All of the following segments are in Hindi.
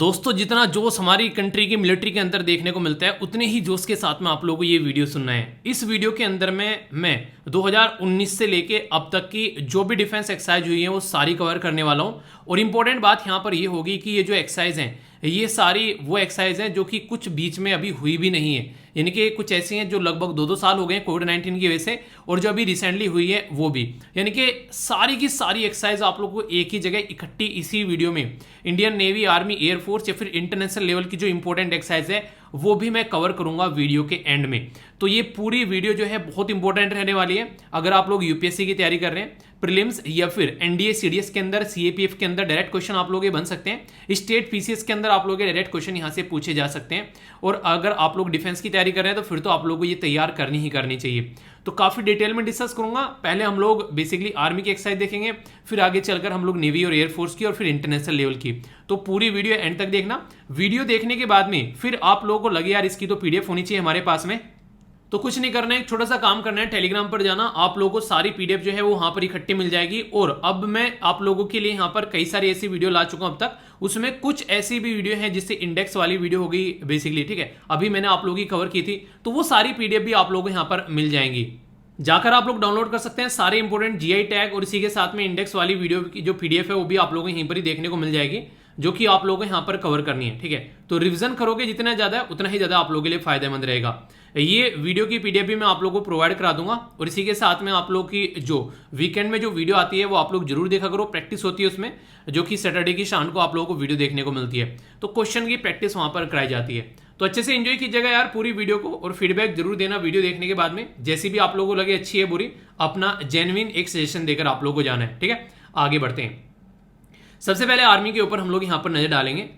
दोस्तों जितना जोश हमारी कंट्री की मिलिट्री के अंदर देखने को मिलता है उतने ही जोश के साथ में आप लोगों को ये वीडियो सुनना है। इस वीडियो के अंदर में मैं 2019 से लेके अब तक की जो भी डिफेंस एक्सरसाइज हुई है वो सारी कवर करने वाला हूँ। और इंपॉर्टेंट बात यहाँ पर ये होगी कि ये जो एक्सरसाइज हैं ये सारी वो एक्सरसाइज हैं जो कि कुछ बीच में अभी हुई भी नहीं है, यानी कि कुछ ऐसी हैं जो लगभग 2-2 साल हो गए कोविड-19 की वजह से, और जो अभी रिसेंटली हुई है वो भी, यानी कि सारी की सारी एक्सरसाइज आप लोग को एक ही जगह इकट्ठी इसी वीडियो में इंडियन नेवी, आर्मी, एयरफोर्स या फिर इंटरनेशनल लेवल की जो इंपॉर्टेंट एक्सरसाइज है वो भी मैं कवर करूंगा वीडियो के एंड में। तो ये पूरी वीडियो जो है बहुत इंपॉर्टेंट रहने वाली है। अगर आप लोग यूपीएससी की तैयारी कर रहे हैं, प्रीलिम्स या फिर एनडीए सीडीएस के अंदर, सीएपीएफ के अंदर डायरेक्ट क्वेश्चन आप लोग ये बन सकते हैं। स्टेट पीसीएस के अंदर आप लोग डायरेक्ट क्वेश्चन यहां से पूछे जा सकते हैं। और अगर आप लोग डिफेंस की तैयारी कर रहे हैं तो फिर तो आप लोग को ये तैयार करनी ही करनी चाहिए। तो काफी डिटेल में डिस्कस करूंगा। पहले हम लोग बेसिकली आर्मी की एक्सरसाइज देखेंगे, फिर आगे चलकर हम लोग नेवी और एयरफोर्स की, और फिर इंटरनेशनल लेवल की। तो पूरी वीडियो एंड तक देखना। वीडियो देखने के बाद में फिर आप लोगों को लगे यार इसकी तो पीडीएफ होनी चाहिए हमारे पास में, तो कुछ नहीं करना है, एक छोटा सा काम करना है, टेलीग्राम पर जाना। आप लोगों को सारी पीडीएफ जो है वो वहां पर इकट्ठी मिल जाएगी। और अब मैं आप लोगों के लिए यहाँ पर कई सारी ऐसी वीडियो ला चुका हूं अब तक, उसमें कुछ ऐसी भी वीडियो हैं जिससे इंडेक्स वाली वीडियो हो गई बेसिकली, ठीक है, अभी मैंने आप लोगों की कवर की थी, तो वो सारी पीडीएफ भी आप लोगों को यहाँ पर मिल जाएंगी। जाकर आप लोग डाउनलोड कर सकते हैं सारे इंपॉर्टेंट जीआई टैग, और इसी के साथ में इंडेक्स वाली वीडियो की जो पीडीएफ है वो भी आप लोगों को यहीं पर ही देखने को मिल जाएगी, जो कि आप लोगों को यहाँ पर कवर करनी है, ठीक है। तो रिवीजन करोगे जितना ज्यादा उतना ही ज्यादा आप लोगों के लिए फायदेमंद रहेगा। ये वीडियो की पीडीएफ भी मैं आप लोगों को प्रोवाइड करा दूंगा। और इसी के साथ में आप लोग की जो वीकेंड में जो वीडियो आती है वो आप लोग जरूर देखा करो, प्रैक्टिस होती है उसमें, जो कि सैटरडे की शाम को आप लोगों को वीडियो देखने को मिलती है। तो क्वेश्चन की प्रैक्टिस वहां पर कराई जाती है। तो अच्छे से एंजॉय कीजिएगा यार पूरी वीडियो को, और फीडबैक जरूर देना वीडियो देखने के बाद में। जैसी भी आप लोगों को लगे अच्छी है बुरी, अपना जेन्युइन एक सजेशन देकर आप लोगों को जाना है, ठीक है। आगे बढ़ते हैं। सबसे पहले आर्मी के ऊपर हम लोग यहां पर नजर डालेंगे।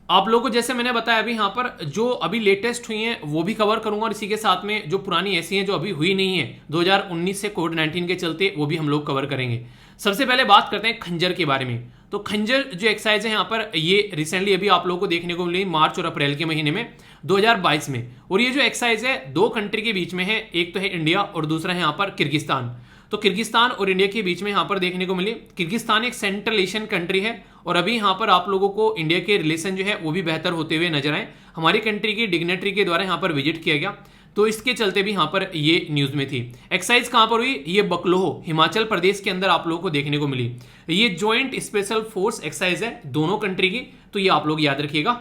आप लोगों को जैसे मैंने बताया अभी यहाँ पर जो अभी लेटेस्ट हुई हैं वो भी कवर करूंगा, और इसी के साथ में जो पुरानी ऐसी हैं जो अभी हुई नहीं है 2019 से कोविड-19 के चलते, वो भी हम लोग कवर करेंगे। सबसे पहले बात करते हैं खंजर के बारे में। तो खंजर जो एक्सरसाइज है यहाँ पर ये रिसेंटली अभी आप लोगों को देखने को मिली मार्च और अप्रैल के महीने में 2022 में। और ये जो एक्सरसाइज है दो कंट्री के बीच में है, एक तो है इंडिया और दूसरा है यहाँ पर किर्गिस्तान। तो किर्गिस्तान और इंडिया के बीच में यहाँ पर देखने को मिली। किर्गिस्तान एक सेंट्रल एशियन कंट्री है, और अभी यहाँ पर आप लोगों को इंडिया के रिलेशन जो है वो भी बेहतर होते हुए नजर आए। हमारी कंट्री की डिग्नेटरी के द्वारा यहाँ पर विजिट किया गया, तो इसके चलते भी यहाँ पर ये न्यूज में थी। एक्सरसाइज कहाँ पर हुई? ये बकलोह हिमाचल प्रदेश के अंदर आप लोगों को देखने को मिली। ये ज्वाइंट स्पेशल फोर्स एक्सरसाइज है दोनों कंट्री की, तो ये आप लोग याद रखिएगा।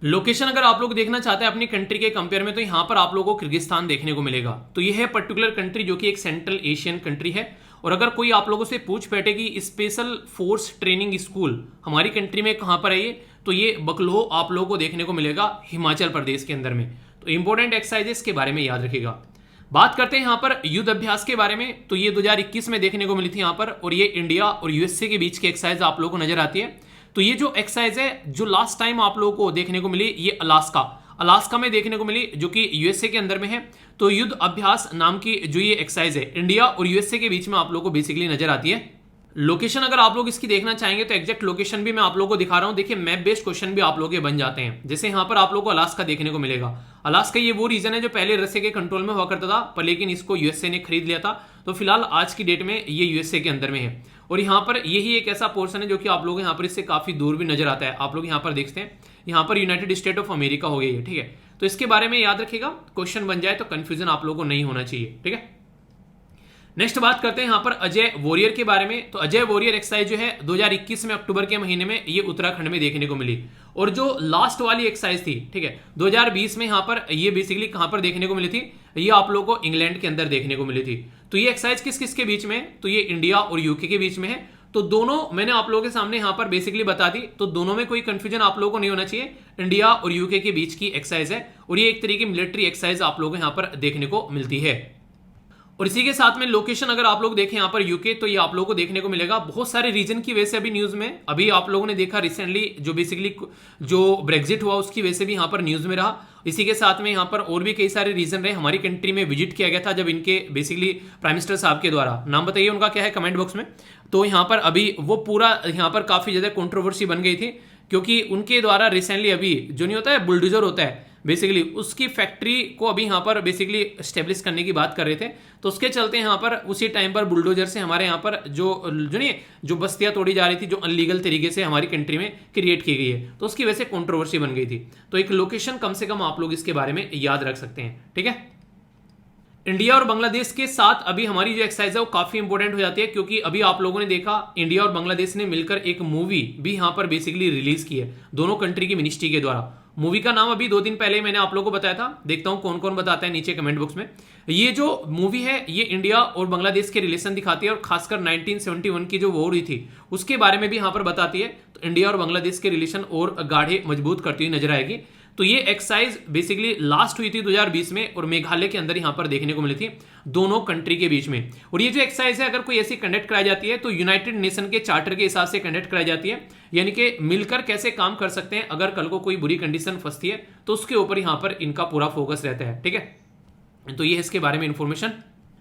लोकेशन अगर आप लोग देखना चाहते हैं अपनी कंट्री के कंपेयर में, तो यहां पर आप लोगों को किर्गिस्तान देखने को मिलेगा। तो यह है पर्टिकुलर कंट्री जो कि एक सेंट्रल एशियन कंट्री है। और अगर कोई आप लोगों से पूछ बैठे कि स्पेशल फोर्स ट्रेनिंग स्कूल हमारी कंट्री में कहां पर है ये, तो ये बकलोह आप लोगों को देखने को मिलेगा हिमाचल प्रदेश के अंदर में। तो इंपॉर्टेंट एक्सरसाइजेस के बारे में याद रखिएगा। बात करते हैं यहाँ पर युद्ध अभ्यास के बारे में। तो ये 2021 में देखने को मिली थी यहाँ पर, और ये इंडिया और यूएसए के बीच की एक्सरसाइज आप लोगों को नजर आती है। तो ये जो एक्सरसाइज है जो लास्ट टाइम आप लोगों को देखने को मिली, ये अलास्का में देखने को मिली, जो कि यूएसए के अंदर में है। तो युद्ध अभ्यास नाम की जो ये एक्सरसाइज है इंडिया और यूएसए के बीच में आप लोगों को बेसिकली नजर आती है। लोकेशन अगर आप लोग इसकी देखना चाहेंगे तो एग्जैक्ट लोकेशन भी मैं आप लोगों को दिखा रहा हूं। देखिए मैप बेस्ड क्वेश्चन भी आप लोगों के बन जाते हैं। जैसे यहां पर आप लोगों को अलास्का देखने को मिलेगा। अलास्का ये वो रीजन है जो पहले रसिया के कंट्रोल में हुआ करता था, पर लेकिन इसको यूएसए ने खरीद लिया था। तो फिलहाल आज की डेट में ये यूएसए के अंदर में है। और यहाँ पर यही एक ऐसा पोर्शन है जो कि आप लोग यहाँ पर इससे काफी दूर भी नजर आता है। आप लोग यहाँ पर देखते हैं, यहाँ पर यूनाइटेड स्टेट ऑफ अमेरिका हो गई है, ठीक है। तो इसके बारे में याद रखिएगा, क्वेश्चन बन जाए तो कंफ्यूजन आप लोगों को नहीं होना चाहिए, ठीक है। नेक्स्ट बात करते हैं यहाँ पर अजय वॉरियर के बारे में। तो अजय वॉरियर एक्सरसाइज जो है 2021 में अक्टूबर के महीने में ये उत्तराखंड में देखने को मिली। और जो लास्ट वाली एक्सरसाइज थी, ठीक है, 2020 में यहाँ पर ये बेसिकली कहां पर देखने को मिली थी? ये आप लोगों को इंग्लैंड के अंदर देखने को मिली थी। तो ये एक्सरसाइज किस किस के बीच में है? तो ये इंडिया और यूके के बीच में है। तो दोनों मैंने आप लोगों के सामने यहां पर बेसिकली बता दी, तो दोनों में कोई कंफ्यूजन आप लोगों को नहीं होना चाहिए। इंडिया और यूके के बीच की एक्सरसाइज है, और ये एक तरीके की मिलिट्री एक्सरसाइज आप लोगों को यहां पर देखने को मिलती है। और इसी के साथ में लोकेशन अगर आप लोग देखें यहाँ पर यूके, तो ये आप लोगों को देखने को मिलेगा। बहुत सारे रीजन की वजह से अभी न्यूज में, अभी आप लोगों ने देखा रिसेंटली जो बेसिकली जो ब्रेक्जिट हुआ उसकी वजह से भी यहाँ पर न्यूज में रहा। इसी के साथ में यहाँ पर और भी कई सारे रीजन रहे। हमारी कंट्री में विजिट किया गया था जब इनके बेसिकली प्राइम मिनिस्टर साहब के द्वारा, नाम बताइए उनका क्या है कमेंट बॉक्स में। तो यहाँ पर अभी वो पूरा यहाँ पर काफी ज्यादा कंट्रोवर्सी बन गई थी, क्योंकि उनके द्वारा रिसेंटली अभी जो नहीं होता है बुलडोजर होता है, बेसिकली उसकी फैक्ट्री को अभी यहाँ पर बेसिकली स्टेब्लिश करने की बात कर रहे थे। तो उसके चलते यहाँ पर उसी टाइम पर बुलडोजर से हमारे यहाँ पर जो बस्तियाँ तोड़ी जा रही थी, जो अनलीगल तरीके से हमारी कंट्री में क्रिएट की गई है, तो उसकी वजह से कंट्रोवर्सी बन गई थी। तो एक लोकेशन कम से कम आप लोग इसके बारे में याद रख सकते हैं, ठीक है। इंडिया और बांग्लादेश के साथ अभी हमारी जो एक्सरसाइज है वो काफी इंपॉर्टेंट हो जाती है, क्योंकि अभी आप लोगों ने देखा इंडिया और बांग्लादेश ने मिलकर एक मूवी भी यहाँ पर बेसिकली रिलीज की है, दोनों कंट्री की मिनिस्ट्री के द्वारा। मूवी का नाम अभी 2 दिन पहले मैंने आप लोगों को बताया था, देखता हूं कौन कौन बताता है नीचे कमेंट बॉक्स में। ये जो मूवी है ये इंडिया और बांग्लादेश के रिलेशन दिखाती है, और खासकर 1971 की जो वॉर हुई थी उसके बारे में भी यहाँ पर बताती है। तो इंडिया और बांग्लादेश के रिलेशन और गाढ़े मजबूत करती हुई नजर आएगी। तो ये एक्सरसाइज बेसिकली लास्ट हुई थी 2020 में, और मेघालय के अंदर यहाँ पर देखने को मिली थी दोनों कंट्री के बीच में। और ये जो एक्सरसाइज है अगर कोई ऐसी कंडक्ट कराई जाती है तो यूनाइटेड नेशन के चार्टर के हिसाब से कंडक्ट कराई जाती है, यानी कि मिलकर कैसे काम कर सकते हैं अगर कल को कोई बुरी कंडीशन फंसती है, तो उसके ऊपर यहाँ पर इनका पूरा फोकस रहता है, ठीक है। तो ये इसके बारे में इंफॉर्मेशन।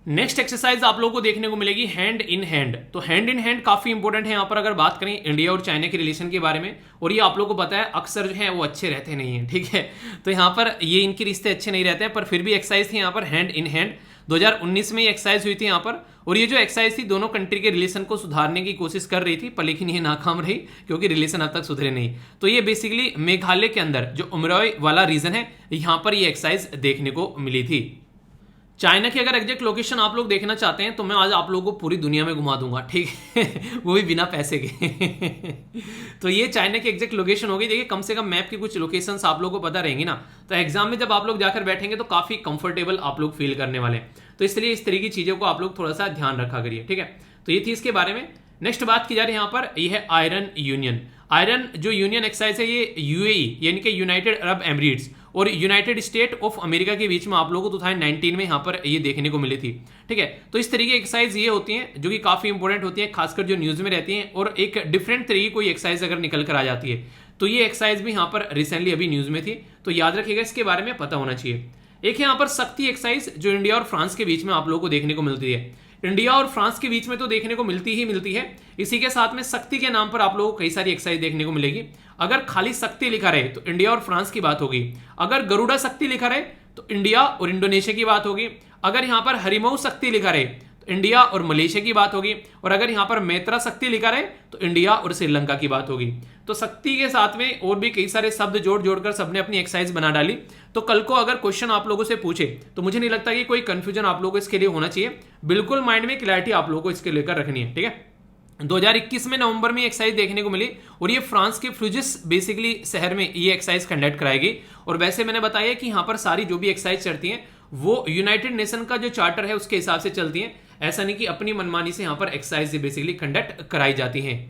नेक्स्ट एक्सरसाइज आप लोगों को देखने को मिलेगी हैंड इन हैंड। तो हैंड इन हैंड काफी इंपॉर्टेंट है यहाँ पर अगर बात करें इंडिया और चाइना के रिलेशन के बारे में। और ये आप लोगों को पता है अक्सर जो है वो अच्छे रहते नहीं है, ठीक है। तो यहाँ पर ये इनके रिश्ते अच्छे नहीं रहते हैं, पर फिर भी एक्सरसाइज थी यहाँ पर हैंड इन हैंड। 2019 में ये एक्सरसाइज हुई थी यहाँ पर, और ये जो एक्सरसाइज थी दोनों कंट्री के रिलेशन को सुधारने की कोशिश कर रही थी, पर लेकिन ये नाकाम रही क्योंकि रिलेशन अब तक सुधरे नहीं। तो ये बेसिकली मेघालय के अंदर जो उमरोई वाला रीजन है यहाँ पर ये एक्सरसाइज देखने को मिली थी। चाइना की अगर एग्जैक्ट लोकेशन आप लोग देखना चाहते हैं तो मैं आज आप लोगों को पूरी दुनिया में घुमा दूंगा, ठीक है वो भी बिना पैसे के तो ये चाइना की एग्जैक्ट लोकेशन होगी। देखिए कम से कम मैप की कुछ लोकेशंस आप लोगों को पता रहेंगी ना, तो एग्जाम में जब आप लोग जाकर बैठेंगे तो काफी कंफर्टेबल आप लोग फील करने वाले हैं। तो इसलिए इस तरह की चीजों को आप लोग थोड़ा सा ध्यान रखा करिए, ठीक है। तो ये थी इसके बारे में। नेक्स्ट बात की जा रही है यहाँ पर, ये है आयरन यूनियन। आयरन जो यूनियन एक्सरसाइज है ये यूएई यानी कि यूनाइटेड अरब एमिरेट्स और यूनाइटेड स्टेट ऑफ अमेरिका के बीच में आप लोगों को 2019 में यहाँ पर ये देखने को मिली थी, ठीक है। तो इस तरीके की एक्सरसाइज ये होती हैं जो कि काफी इंपॉर्टेंट होती है, खासकर जो न्यूज में रहती हैं, और एक डिफरेंट तरीके की कोई एक्सरसाइज अगर निकल कर आ जाती है तो ये एक्सरसाइज भी यहाँ पर रिसेंटली अभी न्यूज में थी, तो याद रखिएगा इसके बारे में पता होना चाहिए। एक यहाँ पर शक्ति एक्सरसाइज जो इंडिया और फ्रांस के बीच में आप लोगों को देखने को मिलती है। इंडिया और फ्रांस के बीच में तो देखने को मिलती ही मिलती है, इसी के साथ में शक्ति के नाम पर आप लोगों को कई सारी एक्सरसाइज देखने को मिलेगी। अगर खाली शक्ति लिखा रहे तो इंडिया और फ्रांस की बात होगी, अगर गरुड़ा शक्ति लिखा रहे तो इंडिया और इंडोनेशिया की बात होगी, अगर यहाँ पर हरिमऊ शक्ति लिखा रहे तो इंडिया और मलेशिया की बात होगी, और अगर यहाँ पर मैत्रा शक्ति लिखा रहे तो इंडिया और श्रीलंका की बात होगी। तो शक्ति के साथ में और भी कई सारे शब्द जोड़ जोड़कर सबने अपनी एक्सरसाइज बना डाली। तो कल को अगर क्वेश्चन आप लोगों से पूछे तो मुझे नहीं लगता कि कोई कंफ्यूजन आप लोगों को इसके लिए होना चाहिए, बिल्कुल माइंड में क्लैरिटी आप लोगों को इसके लेकर रखनी है, ठीक है। 2021 में नवंबर में एक्सरसाइज देखने को मिली, और ये फ्रांस के फ्रूजिस बेसिकली शहर में ये एक्सरसाइज कंडक्ट कराएगी। और वैसे मैंने बताया कि यहाँ पर सारी जो भी एक्सरसाइज चलती हैं वो यूनाइटेड नेशन का जो चार्टर है उसके हिसाब से चलती हैं, ऐसा नहीं कि अपनी मनमानी से यहाँ पर एक्सरसाइज बेसिकली कंडक्ट कराई जाती हैं।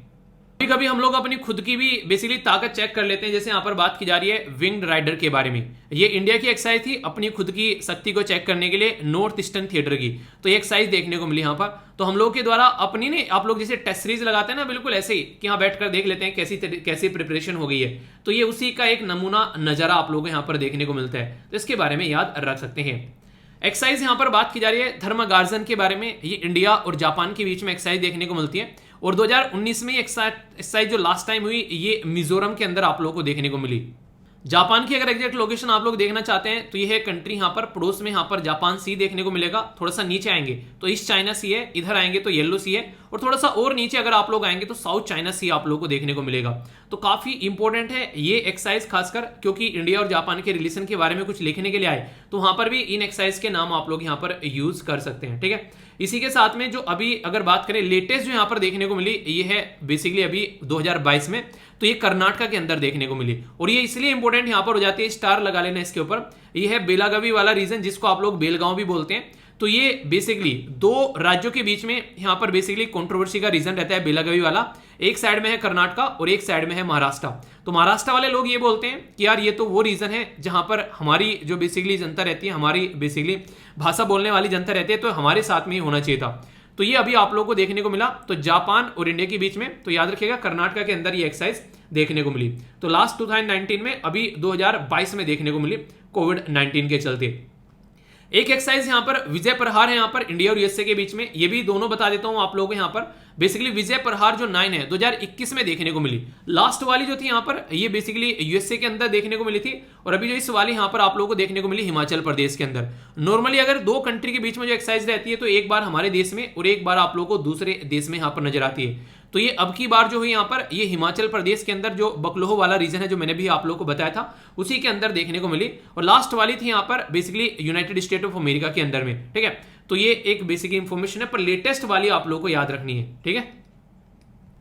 कभी कभी हम लोग अपनी खुद की भी बेसिकली ताकत चेक कर लेते हैं, जैसे यहाँ पर बात की जा रही है विंग्ड राइडर के बारे में। ये इंडिया की एक्सरसाइज थी अपनी खुद की शक्ति को चेक करने के लिए नॉर्थ ईस्टर्न थिएटर की, तो ये एक्सरसाइज देखने को मिली यहाँ पर। तो हम लोगों के द्वारा अपनी ने आप लोग जैसे टेस्ट सीरीज लगाते हैं ना, बिल्कुल ऐसे ही कि यहाँ बैठकर देख लेते हैं कैसी प्रिपरेशन हो गई है, तो ये उसी का एक नमूना नजारा आप लोगों को यहाँ पर देखने को मिलता है, तो इसके बारे में याद रख सकते हैं। एक्सरसाइज यहाँ पर बात की जा रही है धर्मगार्जन के बारे में। ये इंडिया और जापान के बीच में एक्सरसाइज देखने को मिलती है, और 2019 में एक्सरसाइज जो लास्ट टाइम हुई ये मिजोरम के अंदर आप लोगों को देखने को मिली। जापान की अगर एग्जैक्ट लोकेशन आप लोग देखना चाहते हैं तो ये है कंट्री यहाँ पर पड़ोस में, यहाँ पर जापान सी देखने को मिलेगा। थोड़ा सा नीचे आएंगे तो ईस्ट चाइना सी है, इधर आएंगे तो येलो सी है, और थोड़ा सा और नीचे अगर आप लोग आएंगे तो साउथ चाइना सी आप लोग को देखने को मिलेगा। तो काफी इंपॉर्टेंट है ये एक्सरसाइज, खासकर क्योंकि इंडिया और जापान के रिलेशन के बारे में कुछ लिखने के लिए आए, तो वहां पर भी इन एक्सरसाइज के नाम आप लोग यहाँ पर यूज कर सकते हैं, ठीक है। इसी के साथ में जो अभी अगर बात करें लेटेस्ट जो यहाँ पर देखने को मिली, ये है बेसिकली अभी 2022 में, तो ये कर्नाटका के अंदर देखने को मिली। और ये इसलिए इंपॉर्टेंट यहाँ पर हो जाती है, स्टार लगा लेना इसके ऊपर, ये है बेलागावी वाला रीजन जिसको आप लोग बेलगांव भी बोलते हैं। तो ये बेसिकली दो राज्यों के बीच में यहाँ पर बेसिकली कंट्रोवर्सी का रीजन रहता है बेलागावी वाला। एक साइड में है कर्नाटका और एक साइड में है महाराष्ट्र। तो महाराष्ट्र वाले लोग ये बोलते हैं कि यार ये तो वो रीजन है जहां पर हमारी जो बेसिकली जनता रहती है, हमारी बेसिकली भाषा बोलने वाली जनता रहती है, तो हमारे साथ में ही होना चाहिए था। तो ये अभी आप लोगों को देखने को मिला, तो जापान और इंडिया के बीच में, तो याद रखिएगा कर्नाटका के अंदर ये एक्सरसाइज देखने को मिली। तो लास्ट 2019 में, अभी 2022 में देखने को मिली कोविड-19 के चलते। एक एक्सरसाइज यहाँ पर विजय प्रहार है यहाँ पर इंडिया और यूएसए के बीच में, ये भी दोनों बता देता हूं आप लोगों को यहाँ पर। बेसिकली विजय प्रहार जो 9 है 2021 में देखने को मिली, लास्ट वाली जो थी यहाँ पर ये बेसिकली यूएसए के अंदर देखने को मिली थी, और अभी जो इस वाली यहाँ पर आप लोगों को देखने को मिली हिमाचल प्रदेश के अंदर। नॉर्मली अगर दो कंट्री के बीच में जो एक्सरसाइज रहती है तो एक बार हमारे देश में और एक बार आप लोगों को दूसरे देश में यहाँ पर नजर आती है। तो ये अब की बार जो हुई यहाँ पर ये हिमाचल प्रदेश के अंदर जो बकलोह वाला रीजन है जो मैंने भी आप लोगों को बताया था उसी के अंदर देखने को मिली, और लास्ट वाली थी यहाँ पर basically United state of America के अंदर में। ठीक है, तो ये एक बेसिक इंफॉर्मेशन है, पर लेटेस्ट वाली आप लोगों को याद रखनी है। ठीक है,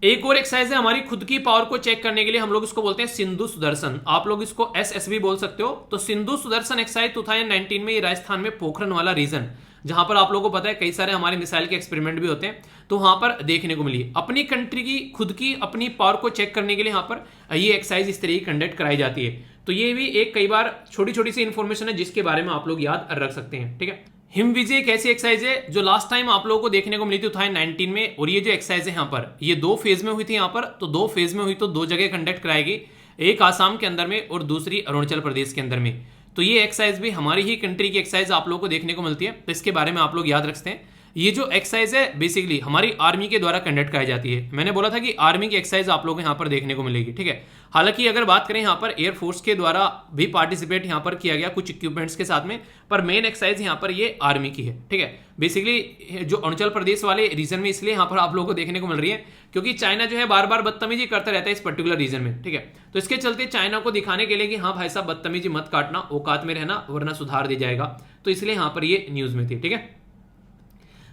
एक और एक्सरसाइज है हमारी खुद की पावर को चेक करने के लिए, हम लोग इसको बोलते हैं सिंधु सुदर्शन, आप लोग इसको एसएस भी बोल सकते हो। तो सिंधु सुदर्शन एक्सरसाइज 2019 में ये राजस्थान में पोखरण वाला रीजन, जहां पर आप लोगों को पता है कई सारे हमारे मिसाइल के एक्सपेरिमेंट भी होते हैं, तो वहां पर देखने को मिली। अपनी कंट्री की खुद की अपनी पावर को चेक करने के लिए यहाँ पर ये एक्सरसाइज इस तरीके कंडक्ट कराई जाती है। तो ये भी एक कई बार छोटी छोटी सी इंफॉर्मेशन है जिसके बारे में आप लोग याद रख सकते हैं। ठीक है, हिम विजय एक ऐसी एक्सरसाइज है जो लास्ट टाइम आप लोगों को देखने को मिली थी 2019 में, और ये जो एक्सरसाइज है यहाँ पर ये 2 फेज में हुई थी यहाँ पर। तो 2 फेज में हुई तो 2 जगह कंडक्ट कराएगी, एक आसाम के अंदर में और दूसरी अरुणाचल प्रदेश के अंदर में। तो ये एक्सरसाइज भी हमारी ही कंट्री की एक्सरसाइज आप लोगों को देखने को मिलती है, तो इसके बारे में आप लोग याद रखते हैं। ये जो एक्सरसाइज है बेसिकली हमारी आर्मी के द्वारा कंडक्ट कराई जाती है। मैंने बोला था कि आर्मी की एक्सरसाइज आप लोगों को यहाँ पर देखने को मिलेगी। ठीक है, हालांकि अगर बात करें यहाँ पर एयरफोर्स के द्वारा भी पार्टिसिपेट यहाँ पर किया गया कुछ इक्विपमेंट्स के साथ में, पर मेन एक्सरसाइज यहाँ पर ये आर्मी की है। ठीक है, बेसिकली जो अरुणाचल प्रदेश वाले रीजन में इसलिए यहाँ पर आप लोगों को देखने को मिल रही है क्योंकि चाइना जो है बार बार बदतमीजी करता रहता है इस पर्टिकुलर रीजन में। ठीक है, तो इसके चलते चाइना को दिखाने के लिए कि हाँ भाई साहब बदतमीजी मत काटना, औकात में रहना वरना सुधार दी जाएगा, तो इसलिए यहाँ पर ये न्यूज में थी। ठीक है,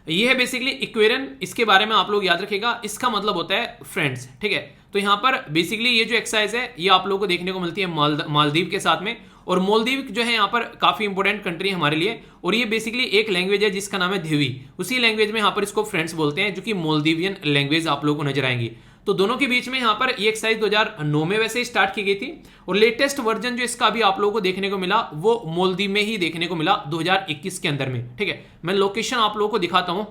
ये है बेसिकली इक्वेरन, इसके बारे में आप लोग याद रखिएगा, इसका मतलब होता है फ्रेंड्स। ठीक है, तो यहाँ पर बेसिकली ये जो एक्सरसाइज है ये आप लोगों को देखने को मिलती है मालदीव के साथ में, और मालदीव जो है यहाँ पर काफी इंपोर्टेंट कंट्री है हमारे लिए, और ये बेसिकली एक लैंग्वेज है जिसका नाम है धिवी, उसी लैंग्वेज में यहाँ पर इसको फ्रेंड्स बोलते हैं, जो कि मालदीवियन लैंग्वेज आप लोगों को नजर आएंगी। तो दोनों के बीच में यहाँ पर ये एक्सरसाइज 2009 में वैसे स्टार्ट की गई थी, और लेटेस्ट वर्जन जो इसका अभी आप लोगों को देखने को मिला वो मालदीव में ही देखने को मिला 2021 के अंदर में। ठीक है, मैं लोकेशन आप लोगों को दिखाता हूँ,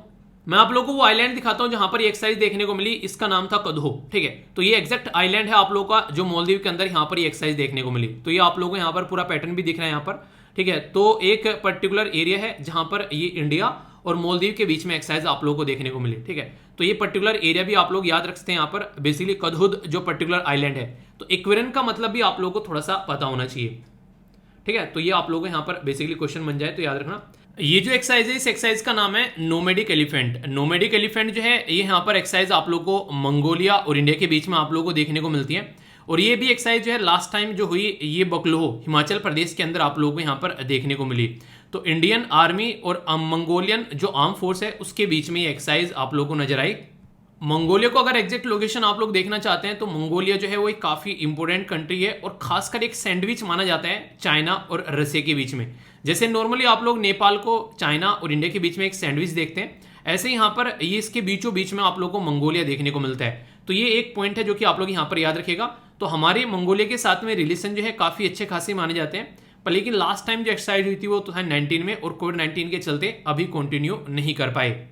मैं आप लोगों को वो आइलैंड दिखाता हूं जहां पर ये एक्सरसाइज देखने को मिली, इसका नाम था कदहो। ठीक है, तो ये एग्जैक्ट आइलैंड है आप लोगों का जो मालदीव के अंदर यहाँ पर ये एक्सरसाइज देखने को मिली। तो ये आप लोगों को यहाँ पर पूरा पैटर्न भी दिख रहा है यहाँ पर। ठीक है, तो एक पर्टिकुलर एरिया है जहां पर ये इंडिया और मालदीव के बीच में एक्सरसाइज आप लोगों को देखने को मिली। ठीक है, तो ये पर्टिकुलर एरिया भी आप लोग याद रखते हैं यहाँ पर, बेसिकली कदहुद जो पर्टिकुलर आइलैंड है। तो इक्वेरन का मतलब भी आप लोगों को थोड़ा सा पता होना चाहिए। ठीक है, तो ये आप लोगों को यहाँ पर बेसिकली क्वेश्चन बन जाए तो याद रखना। ये जो एक्सरसाइज है इस एक्सरसाइज का नाम है नोमैडिक एलिफेंट। नोमैडिक एलिफेंट जो है ये यहाँ पर एक्सरसाइज आप लोगों को मंगोलिया और इंडिया के बीच में आप लोगों को देखने को मिलती है, और ये भी एक्सरसाइज जो है लास्ट टाइम जो हुई ये बकलोह हिमाचल प्रदेश के अंदर आप लोगों को यहाँ पर देखने को मिली। तो इंडियन आर्मी और मंगोलियन जो आर्म फोर्स है उसके बीच में ये एक्सरसाइज आप लोगों को नजर आई। मंगोलिया को अगर एग्जैक्ट लोकेशन आप लोग देखना चाहते हैं तो मंगोलिया जो है वो एक काफी इंपोर्टेंट कंट्री है, और खासकर एक सैंडविच माना जाता है चाइना और रसिया के बीच में। जैसे नॉर्मली आप लोग नेपाल को चाइना और इंडिया के बीच में एक सैंडविच देखते हैं, ऐसे ही यहाँ पर ये इसके बीचों बीच में आप लोगों को मंगोलिया देखने को मिलता है। तो ये एक पॉइंट है जो कि आप लोग यहाँ पर याद रखिएगा। तो हमारे मंगोलिया के साथ में रिलेशन जो है काफी अच्छे खासे माने जाते हैं, पर लेकिन लास्ट टाइम जो एक्सरसाइज हुई थी वो 2019 में, और कोविड-19 के चलते अभी कंटिन्यू नहीं कर पाए।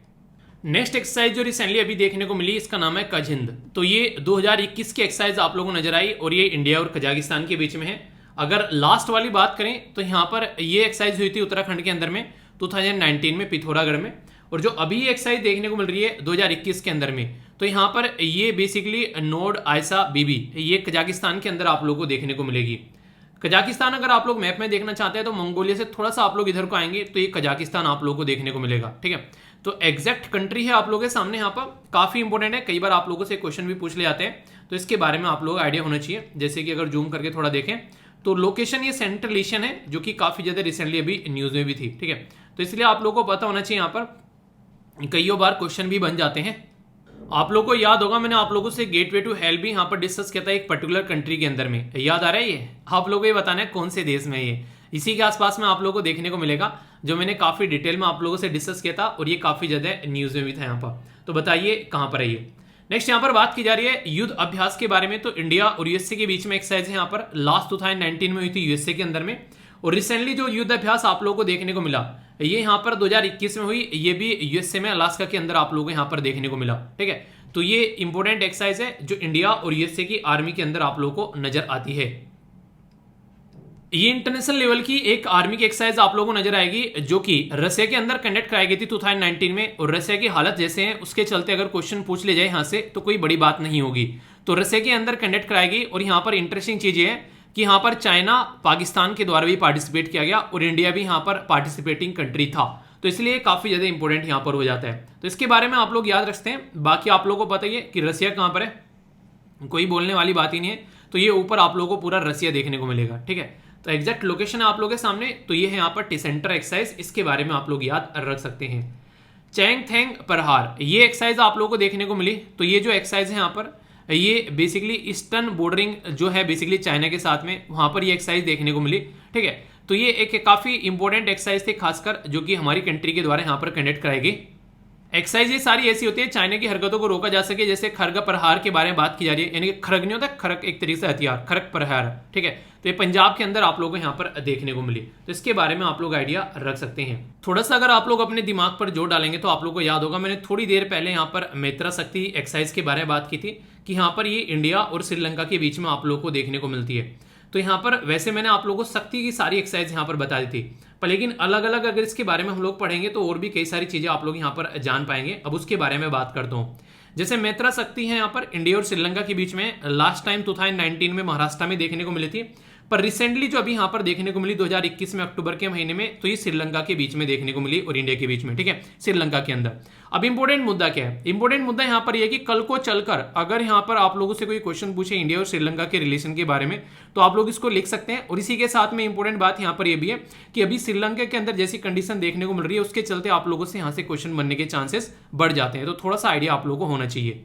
नेक्स्ट एक्सरसाइज जो रिसेंटली अभी देखने को मिली इसका नाम है कजिंद। तो ये 2021 की एक्सरसाइज आप लोगों को नजर आई, और ये इंडिया और कजाकिस्तान के बीच में है। अगर लास्ट वाली बात करें तो यहाँ पर ये एक्सरसाइज हुई थी उत्तराखंड के अंदर में 2019 में पिथौरागढ़ में, और जो अभी ये एक्सरसाइज देखने को मिल रही है 2021 के अंदर में, तो यहाँ पर ये बेसिकली नोड आयसा बीबी ये कजाकिस्तान के अंदर आप लोगों को देखने को मिलेगी। कजाकिस्तान अगर आप लोग मैप में देखना चाहते हैं तो मंगोलिया से थोड़ा सा आप लोग इधर को आएंगे तो ये कजाकिस्तान आप लोगों को देखने को मिलेगा। ठीक है, तो एग्जैक्ट कंट्री है आप लोगों के सामने, यहाँ पर काफी इंपोर्टेंट है, कई बार आप लोगों से क्वेश्चन भी पूछ ले जाते हैं, तो इसके बारे में आप लोगों को आइडिया होना चाहिए। जैसे कि अगर जूम करके थोड़ा देखें तो लोकेशन ये सेंट्रल एशियन है, जो कि काफी ज्यादा रिसेंटली अभी न्यूज में भी थी। ठीक है, तो इसलिए आप लोगों को पता होना चाहिए, यहाँ पर कई बार क्वेश्चन भी बन जाते हैं। आप लोगों को याद होगा मैंने आप लोगों से गेटवे टू हेल भी यहाँ पर डिस्कस किया था एक पर्टिकुलर कंट्री के अंदर में, याद आ रहा है? ये आप लोगों को ये बताना है कौन से देश में ये, इसी के आसपास में आप लोगों को देखने को मिलेगा, जो मैंने काफी डिटेल में आप लोगों से डिस्कस किया था, और ये काफी ज्यादा न्यूज में भी था यहाँ पर। तो बताइए कहां पर है ये। नेक्स्ट यहाँ पर बात की जा रही है युद्ध अभ्यास के बारे में। तो इंडिया और यूएसए के बीच में एक्सरसाइज है यहाँ पर, लास्ट 2019 में हुई थी यूएसए के अंदर में, और रिसेंटली जो युद्ध अभ्यास आप लोगों को देखने को मिला ये यहाँ पर 2021 में हुई, ये भी यूएसए में अलास्का के अंदर आप लोगों को यहाँ पर देखने को मिला। ठीक है, तो ये इंपोर्टेंट एक्सरसाइज है जो इंडिया और यूएसए की आर्मी के अंदर आप लोगों को नजर आती है। ये इंटरनेशनल लेवल की एक आर्मी की एक्सरसाइज आप लोगों को नजर आएगी जो कि रसिया के अंदर कंडक्ट कराई गई थी 2019 में। और रसिया की हालत जैसे हैं उसके चलते अगर क्वेश्चन पूछ ले जाए यहाँ से तो कोई बड़ी बात नहीं होगी। तो रसिया के अंदर कंडक्ट कराई गई और यहाँ पर इंटरेस्टिंग चीज ये है कि यहाँ पर चाइना पाकिस्तान के द्वारा भी पार्टिसिपेट किया गया और इंडिया भी यहाँ पर पार्टिसिपेटिंग कंट्री था। तो इसलिए काफी ज्यादा इंपॉर्टेंट यहाँ पर हो जाता है। तो इसके बारे में आप लोग याद रखते हैं। बाकी आप लोगों को पता ही है कि रसिया कहाँ पर है, कोई बोलने वाली बात ही नहीं है। तो ये ऊपर आप लोगों को पूरा रसिया देखने को मिलेगा, ठीक है। तो एग्जैक्ट लोकेशन है आप लोगों के सामने। तो ये है यहाँ पर टिसेंटर एक्सरसाइज, इसके बारे में आप लोग याद रख सकते हैं। चैंगथेंग प्रहार, ये एक्सरसाइज आप लोगों को देखने को मिली। तो ये जो एक्सरसाइज है यहाँ पर, ये बेसिकली ईस्टर्न बॉर्डरिंग जो है बेसिकली चाइना के साथ में, वहां पर ये एक्सरसाइज देखने को मिली, ठीक है। तो ये एक काफी इंपॉर्टेंट एक्सरसाइज थी, खासकर जो कि हमारी कंट्री के द्वारा यहाँ पर कंडक्ट कराई गई। एक्सरसाइज ये सारी ऐसी होती है चाइना की हरकतों को रोका जा सके। जैसे खरग प्रहार के बारे में बात की जा रही है, यानी कि खरग नहीं होता, खरग एक तरीके से हथियार, खरग प्रहार, ठीक है। तो ये पंजाब के अंदर आप लोगों को यहाँ पर देखने को मिली। तो इसके बारे में आप लोग आइडिया रख सकते हैं। थोड़ा सा अगर आप लोग अपने दिमाग पर जोर डालेंगे तो आप लोग को याद होगा, मैंने थोड़ी देर पहले यहाँ पर मित्रा शक्ति एक्सरसाइज के बारे में बात की थी कि यहाँ पर ये इंडिया और श्रीलंका के बीच में आप लोग को देखने को मिलती है। तो यहाँ पर वैसे मैंने आप लोगों को शक्ति की सारी एक्सरसाइज यहाँ पर बता दी थी, पर लेकिन अलग अलग अगर इसके बारे में हम लोग पढ़ेंगे तो और भी कई सारी चीजें आप लोग यहाँ पर जान पाएंगे। अब उसके बारे में बात करता हूँ। जैसे मित्रा शक्ति है यहाँ पर इंडिया और श्रीलंका के बीच में लास्ट टाइम 2019 में महाराष्ट्र में देखने को मिली थी, पर रिसेंटली जो अभी यहाँ पर देखने को मिली 2021 में अक्टूबर के महीने में, तो ये श्रीलंका के बीच में देखने को मिली और इंडिया के बीच में, ठीक है, श्रीलंका के अंदर। अब इंपॉर्टेंट मुद्दा क्या है? इंपॉर्टेंट मुद्दा यहाँ पर यह कि कल को चलकर अगर यहाँ पर आप लोगों से कोई क्वेश्चन पूछे इंडिया और श्रीलंका के रिलेशन के बारे में तो आप लोग इसको लिख सकते हैं। और इसी के साथ में इंपॉर्टेंट बात यहाँ पर यह भी है कि अभी श्रीलंका के अंदर जैसी कंडीशन देखने को मिल रही है उसके चलते आप लोगों से यहाँ से क्वेश्चन बनने के चांसेस बढ़ जाते हैं। तो थोड़ा सा आइडिया आप लोगों को होना चाहिए।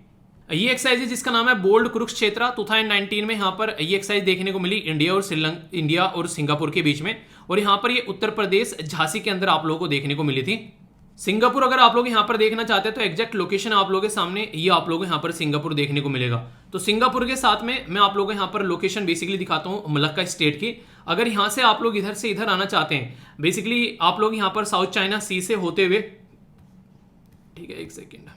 ये एक्सरसाइज है जिसका नाम है बोल्ड कुरुक्षेत्र। 2019 में यहाँ पर ये एक्सरसाइज देखने को मिली इंडिया और सिंगापुर के बीच में। और यहाँ पर ये उत्तर प्रदेश झांसी के अंदर आप लोगों को देखने को मिली थी। सिंगापुर अगर आप लोग यहाँ पर देखना चाहते हैं तो एग्जैक्ट लोकेशन आप लोगों के सामने, ये आप लोगों को यहाँ पर सिंगापुर देखने को मिलेगा। तो सिंगापुर के साथ में मैं आप लोगों को यहाँ पर लोकेशन बेसिकली दिखाता हूँ मलक्का स्टेट की। अगर यहाँ से आप लोग इधर से इधर आना चाहते हैं, बेसिकली आप लोग यहाँ पर साउथ चाइना सी से होते हुए, ठीक है, एक सेकेंड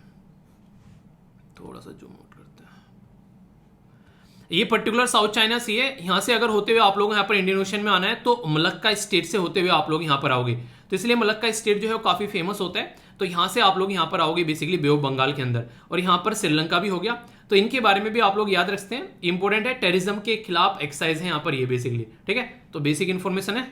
थोड़ा सा जूम आउट करते हैं। ये पर्टिकुलर साउथ चाइना सी है, यहां से अगर होते हुए आप लोग यहाँ पर इंडियन ओशन में आना है तो मलक्का स्टेट से होते हुए आप लोग यहाँ पर आओगे। तो इसलिए मलक्का स्टेट जो है वो काफी फेमस होता है। तो यहां से आप लोग यहाँ पर आओगे बेसिकली बे ऑफ बंगाल के अंदर, और यहाँ पर श्रीलंका भी हो गया। तो इनके बारे में भी आप लोग याद रखते हैं, इंपॉर्टेंट है। टेररिज्म के खिलाफ एक्सरसाइज है यहाँ पर ये बेसिकली, ठीक है। तो बेसिक इन्फॉर्मेशन है।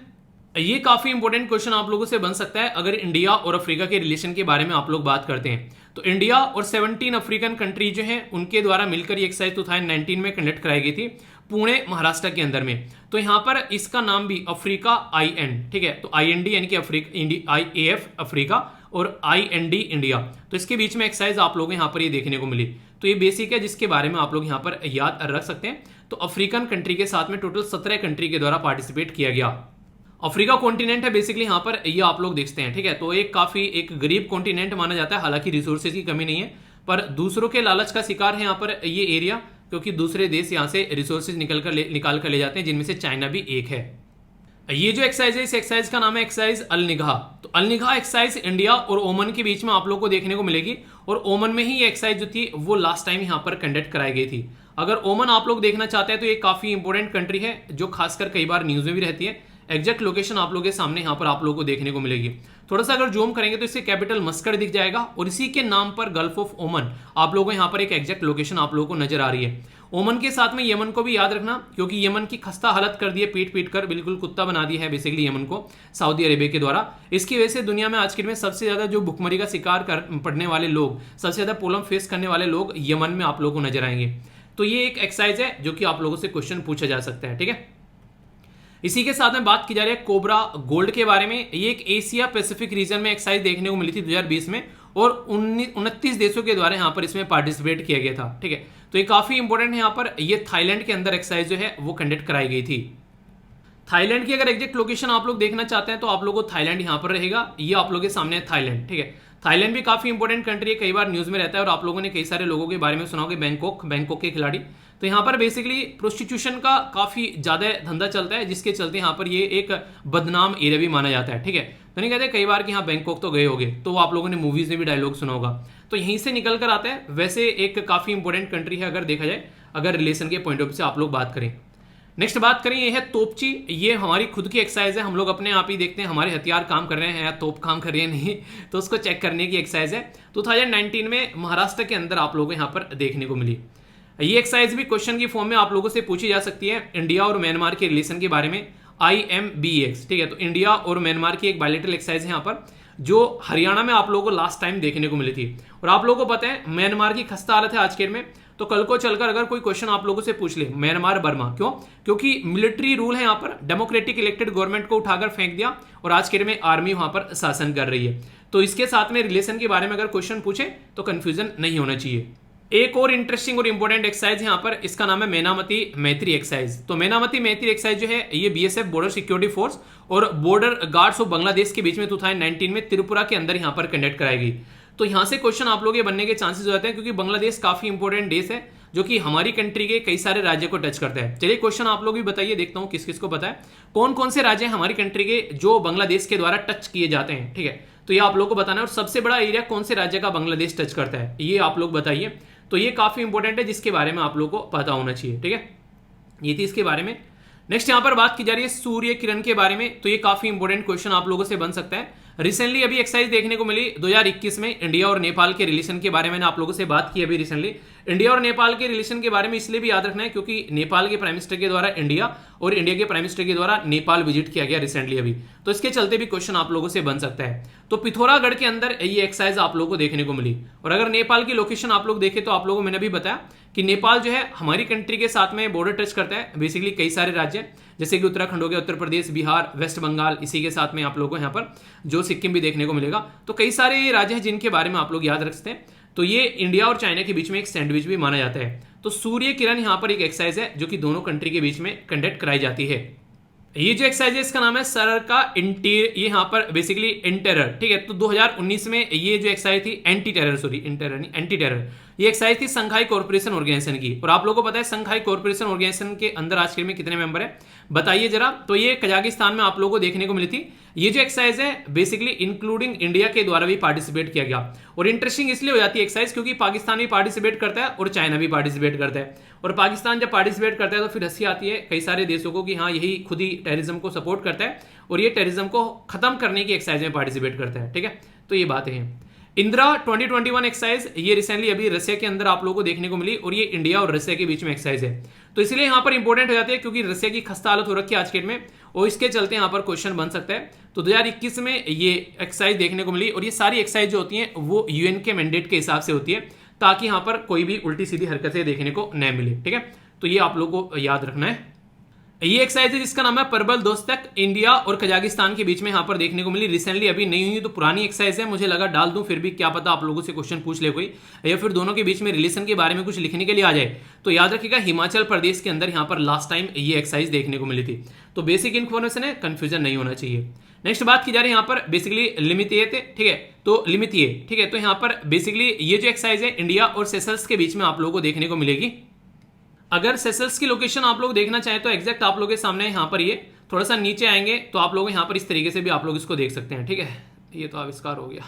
ये काफी इंपॉर्टेंट क्वेश्चन आप लोगों से बन सकता है अगर इंडिया और अफ्रीका के रिलेशन के बारे में आप लोग बात करते हैं। तो इंडिया और 17 अफ्रीकन कंट्री जो हैं उनके द्वारा मिलकर ये एक्सरसाइज 2019 में कंडक्ट कराई गई थी पुणे महाराष्ट्र के अंदर में। तो यहाँ पर इसका नाम भी अफ्रीका IN, ठीक है। तो IND यानी कि AF अफ्रीका और IND इंडिया। तो इसके बीच में एक्सरसाइज आप लोग यहाँ पर ये देखने को मिली। तो ये बेसिक है जिसके बारे में आप लोग यहाँ पर याद रख सकते हैं। तो अफ्रीकन कंट्री के साथ में टोटल 17 कंट्री के द्वारा पार्टिसिपेट किया गया। अफ्रीका कॉन्टिनेंट है बेसिकली यहाँ पर, ये आप लोग देखते हैं, ठीक है। तो एक काफी एक गरीब कॉन्टिनेंट माना जाता है, हालांकि रिसोर्सेज की कमी नहीं है, पर दूसरों के लालच का शिकार है यहाँ पर ये एरिया, क्योंकि दूसरे देश यहाँ से रिसोर्सेज निकाल कर ले जाते हैं, जिनमें से चाइना भी एक है। ये जो एक्सरसाइज है इस एक्सरसाइज का नाम है एक्सरसाइज अल निगाह। तो अल निगाह एक्सरसाइज इंडिया और ओमन के बीच में आप लोग को देखने को मिलेगी। और ओमन में ही ये एक्सरसाइज जो थी वो लास्ट टाइम यहाँ पर कंडक्ट कराई गई थी। अगर ओमन आप लोग देखना चाहते हैं तो ये काफी इंपॉर्टेंट कंट्री है जो खासकर कई बार न्यूज में भी रहती है। एग्जैक्ट लोकेशन आप लोगों के सामने यहाँ पर आप लोगों को देखने को मिलेगी। थोड़ा सा अगर जूम करेंगे तो इससे कैपिटल मस्कट दिख जाएगा और इसी के नाम पर गल्फ ऑफ ओमन आप लोगों को यहाँ पर एक एग्जैक्ट लोकेशन आप लोगों को नजर आ रही है। ओमन के साथ में यमन को भी याद रखना, क्योंकि यमन की खस्ता हालत कर दी है, पीट पीट कर बिल्कुल कुत्ता बना दिया है बेसिकली यमन को सऊदी अरेबिया के द्वारा। इसकी वजह से दुनिया में आज के में सबसे ज्यादा जो भुखमरी का शिकार पड़ने वाले लोग, सबसे ज्यादा प्रॉब्लम फेस करने वाले लोग यमन में आप लोगों को नजर आएंगे। तो ये एक एक्सरसाइज है जो कि आप लोगों से क्वेश्चन पूछा जा सकता है, ठीक है। इसी के साथ में बात की जा रही है कोबरा गोल्ड के बारे में। ये एक एशिया पैसिफिक रीजन में एक्सरसाइज देखने को मिली थी 2020 में, और 29 देशों के द्वारा यहाँ पर इसमें पार्टिसिपेट किया गया था, ठीक है। तो ये काफी इंपॉर्टेंट है। यहाँ पर ये थाईलैंड के अंदर एक्सरसाइज जो है वो कंडक्ट कराई गई थी। थाईलैंड की अगर एग्जैक्ट लोकेशन आप लोग देखना चाहते हैं तो आप लोगों को थाईलैंड यहाँ पर रहेगा। ये आप लोगों के सामने है थाईलैंड, ठीक है। थाईलैंड भी काफी इंपॉर्टेंट कंट्री है, कई बार न्यूज में रहता है और आप लोगों ने कई सारे लोगों के बारे में सुना होगा। बैंकॉक के खिलाड़ी। तो यहाँ पर बेसिकली प्रोस्टिट्यूशन का काफी ज्यादा धंधा चलता है, जिसके चलते यहाँ पर ये एक बदनाम एरिया भी माना जाता है, ठीक है। तो नहीं कहते कई बार कि हाँ बैंकॉक तो गए होगे, तो आप लोगों ने मूवीज में भी डायलॉग सुना होगा। तो यहीं से निकल कर आता है। वैसे एक काफी इंपॉर्टेंट कंट्री है अगर देखा जाए, अगर रिलेशन के पॉइंट ऑफ व्यू से आप लोग बात करें। नेक्स्ट बात करें, ये है तोपची। ये हमारी खुद की एक्सरसाइज है, हम लोग अपने आप ही देखते हैं हमारे हथियार काम कर रहे हैं या तोप काम कर रही है नहीं, तो उसको चेक करने की एक्सरसाइज है। 2019 में महाराष्ट्र के अंदर आप लोगों को यहाँ पर देखने को मिली। ये एक्सरसाइज भी क्वेश्चन की फॉर्म में आप लोगों से पूछी जा सकती है इंडिया और म्यांमार के रिलेशन के बारे में, IMBX, ठीक है। तो इंडिया और म्यांमार की एक बायलैटरल एक्सरसाइज है यहाँ पर, जो हरियाणा में आप लोगों को लास्ट टाइम देखने को मिली थी। और आप लोगों को पता है म्यांमार की खस्ता हालत है आज के में, तो कल को चलकर अगर कोई क्वेश्चन आप लोगों से पूछ ले म्यांमार बर्मा, क्यों? क्योंकि मिलिट्री रूल है यहाँ पर, डेमोक्रेटिक इलेक्टेड गवर्नमेंट को उठाकर फेंक दिया और आज के में आर्मी वहां पर शासन कर रही है। तो इसके साथ में रिलेशन के बारे में अगर क्वेश्चन पूछे तो कंफ्यूजन नहीं होना चाहिए। एक और इंटरेस्टिंग और इंपॉर्टेंट एक्सरसाइज यहाँ पर, इसका नाम है मेनामती मैत्री एक्सरसाइज। तो मेनामती मैत्री एक्सरसाइज जो है ये BSF बॉर्डर सिक्योरिटी फोर्स और बॉर्डर गार्ड्स ऑफ बांग्लादेश के बीच में 2019 में त्रिपुरा के अंदर यहाँ पर कंडक्ट कराएगी। तो यहाँ से क्वेश्चन आप लोग ये बनने के चांसेस हो जाते हैं, क्योंकि बांग्लादेश काफी इंपॉर्टेंट देश है जो कि हमारी कंट्री के कई सारे राज्य को टच करता है। चलिए क्वेश्चन आप लोग भी बताइए, देखता हूँ किस किस को पता है कौन कौन से राज्य हैं हमारी कंट्री के जो बांग्लादेश के द्वारा टच किए जाते हैं, ठीक है। तो ये आप लोग को बताना है, और सबसे बड़ा एरिया कौन से राज्य का बांग्लादेश टच करता है ये आप लोग बताइए। तो ये काफी इंपॉर्टेंट है, जिसके बारे में आप लोग को पता होना चाहिए, ठीक है। ये थी इसके बारे में। नेक्स्ट यहाँ पर बात की जा रही है सूर्य किरण के बारे में, तो ये काफी इंपॉर्टेंट क्वेश्चन आप लोगों से बन सकता है। रिसेंटली अभी एक्सरसाइज देखने को मिली 2021 में इंडिया और नेपाल के रिलेशन के बारे में मैंने आप लोगों से बात की अभी रिसेंटली। इंडिया और नेपाल के रिलेशन के बारे में इसलिए भी याद रखना है क्योंकि नेपाल के प्राइम मिनिस्टर के द्वारा इंडिया और इंडिया के प्राइम मिनिस्टर के द्वारा नेपाल विजिट किया गया रिसेंटली अभी, तो इसके चलते भी क्वेश्चन आप लोगों से बन सकता है। तो पिथौरागढ़ के अंदर ये एक्सरसाइज आप लोगों को देखने को मिली। और अगर नेपाल की लोकेशन आप लोग देखें तो आप लोगों को मैंने भी बताया कि नेपाल जो है हमारी कंट्री के साथ में बॉर्डर टच करता है बेसिकली कई सारे राज्य, जैसे कि उत्तराखंड हो गया, उत्तर प्रदेश, बिहार, वेस्ट बंगाल, इसी के साथ में आप लोगों को यहाँ पर जो सिक्किम भी देखने को मिलेगा। तो कई सारे राज्य हैं जिनके बारे में आप लोग याद रख सकते हैं। तो ये इंडिया और चाइना के बीच में एक सैंडविच भी माना जाता है। तो सूर्य किरण यहाँ पर एक एक्सरसाइज है जो कि दोनों कंट्री के बीच में कंडक्ट कराई जाती है। ये जो एक्सरसाइज है इसका नाम है सर का ये यहाँ पर बेसिकली इंटेरर, ठीक है। तो 2019 में ये जो एक्सरसाइज थी एंटी टेरर, ये एक्सरसाइज थी संघाई कॉर्पोरेशन ऑर्गेनाइजेशन की। और आप लोगों को पता है संघाई कॉर्पोरेशन ऑर्गेनाइजेशन के अंदर आज के में कितने मेंबर है बताइए जरा। तो ये कजाकिस्तान में आप लोगों को देखने को मिली थी। ये जो एक्सरसाइज है बेसिकली इंक्लूडिंग इंडिया के द्वारा भी पार्टिसिपेट किया गया। और इंटरेस्टिंग इसलिए हो जाती है एक्सरसाइज क्योंकि पाकिस्तान भी पार्टिसिपेट करता है और चाइना भी पार्टिसिपेट करता है। और पाकिस्तान जब पार्टिसिपेट करता है तो फिर हंसी आती है कई सारे देशों को कि हाँ यही खुद ही टेररिज्म को सपोर्ट करता है और ये टेररिज्म को खत्म करने की एक्सरसाइज में पार्टिसिपेट करता है, ठीक है। तो ये बातें हैं। इंदिरा 2021 एक्सरसाइज ये रिसेंटली अभी रशिया के अंदर आप लोगों को देखने को मिली और ये इंडिया और रशिया के बीच में एक्सरसाइज है। तो इसलिए यहाँ पर इंपॉर्टेंट हो जाती है क्योंकि रशिया की खस्ता हालत हो रखी है आज के डेट में और इसके चलते यहाँ पर क्वेश्चन बन सकता है। तो 2021 में ये एक्सरसाइज देखने को मिली और ये सारी एक्सरसाइज जो होती हैं वो यूएन के मैंडेट के हिसाब से होती है ताकि यहाँ पर कोई भी उल्टी सीधी हरकतें देखने को न मिले, ठीक है। तो ये आप लोगों को याद रखना है। ये एक्सरसाइज है जिसका नाम है प्रबल दोस्तक, इंडिया और कजाकिस्तान के बीच में यहाँ पर देखने को मिली। रिसेंटली अभी नहीं हुई तो पुरानी एक्सरसाइज है, मुझे लगा डाल दूं, फिर भी क्या पता आप लोगों से क्वेश्चन पूछ ले कोई या फिर दोनों के बीच में रिलेशन के बारे में कुछ लिखने के लिए आ जाए। तो याद रखिएगा हिमाचल प्रदेश के अंदर यहाँ पर लास्ट टाइम ये एक्सरसाइज देखने को मिली थी। तो बेसिक इन्फॉर्मेशन है, कंफ्यूजन नहीं होना चाहिए। नेक्स्ट बात की जा रही है यहाँ पर बेसिकली लिमिटिए, ठीक है। तो लिमिटिए, ठीक है। तो यहाँ पर बेसिकली ये जो एक्सरसाइज है इंडिया और सेशल्स के बीच में आप लोगों को देखने को मिलेगी। अगर सेशल्स की लोकेशन आप लोग देखना चाहें तो एग्जैक्ट आप लोगों के सामने यहाँ पर ये थोड़ा सा नीचे आएंगे तो आप लोग यहाँ पर इस तरीके से भी आप लोग इसको देख सकते हैं, ठीक है। ये तो आविष्कार हो गया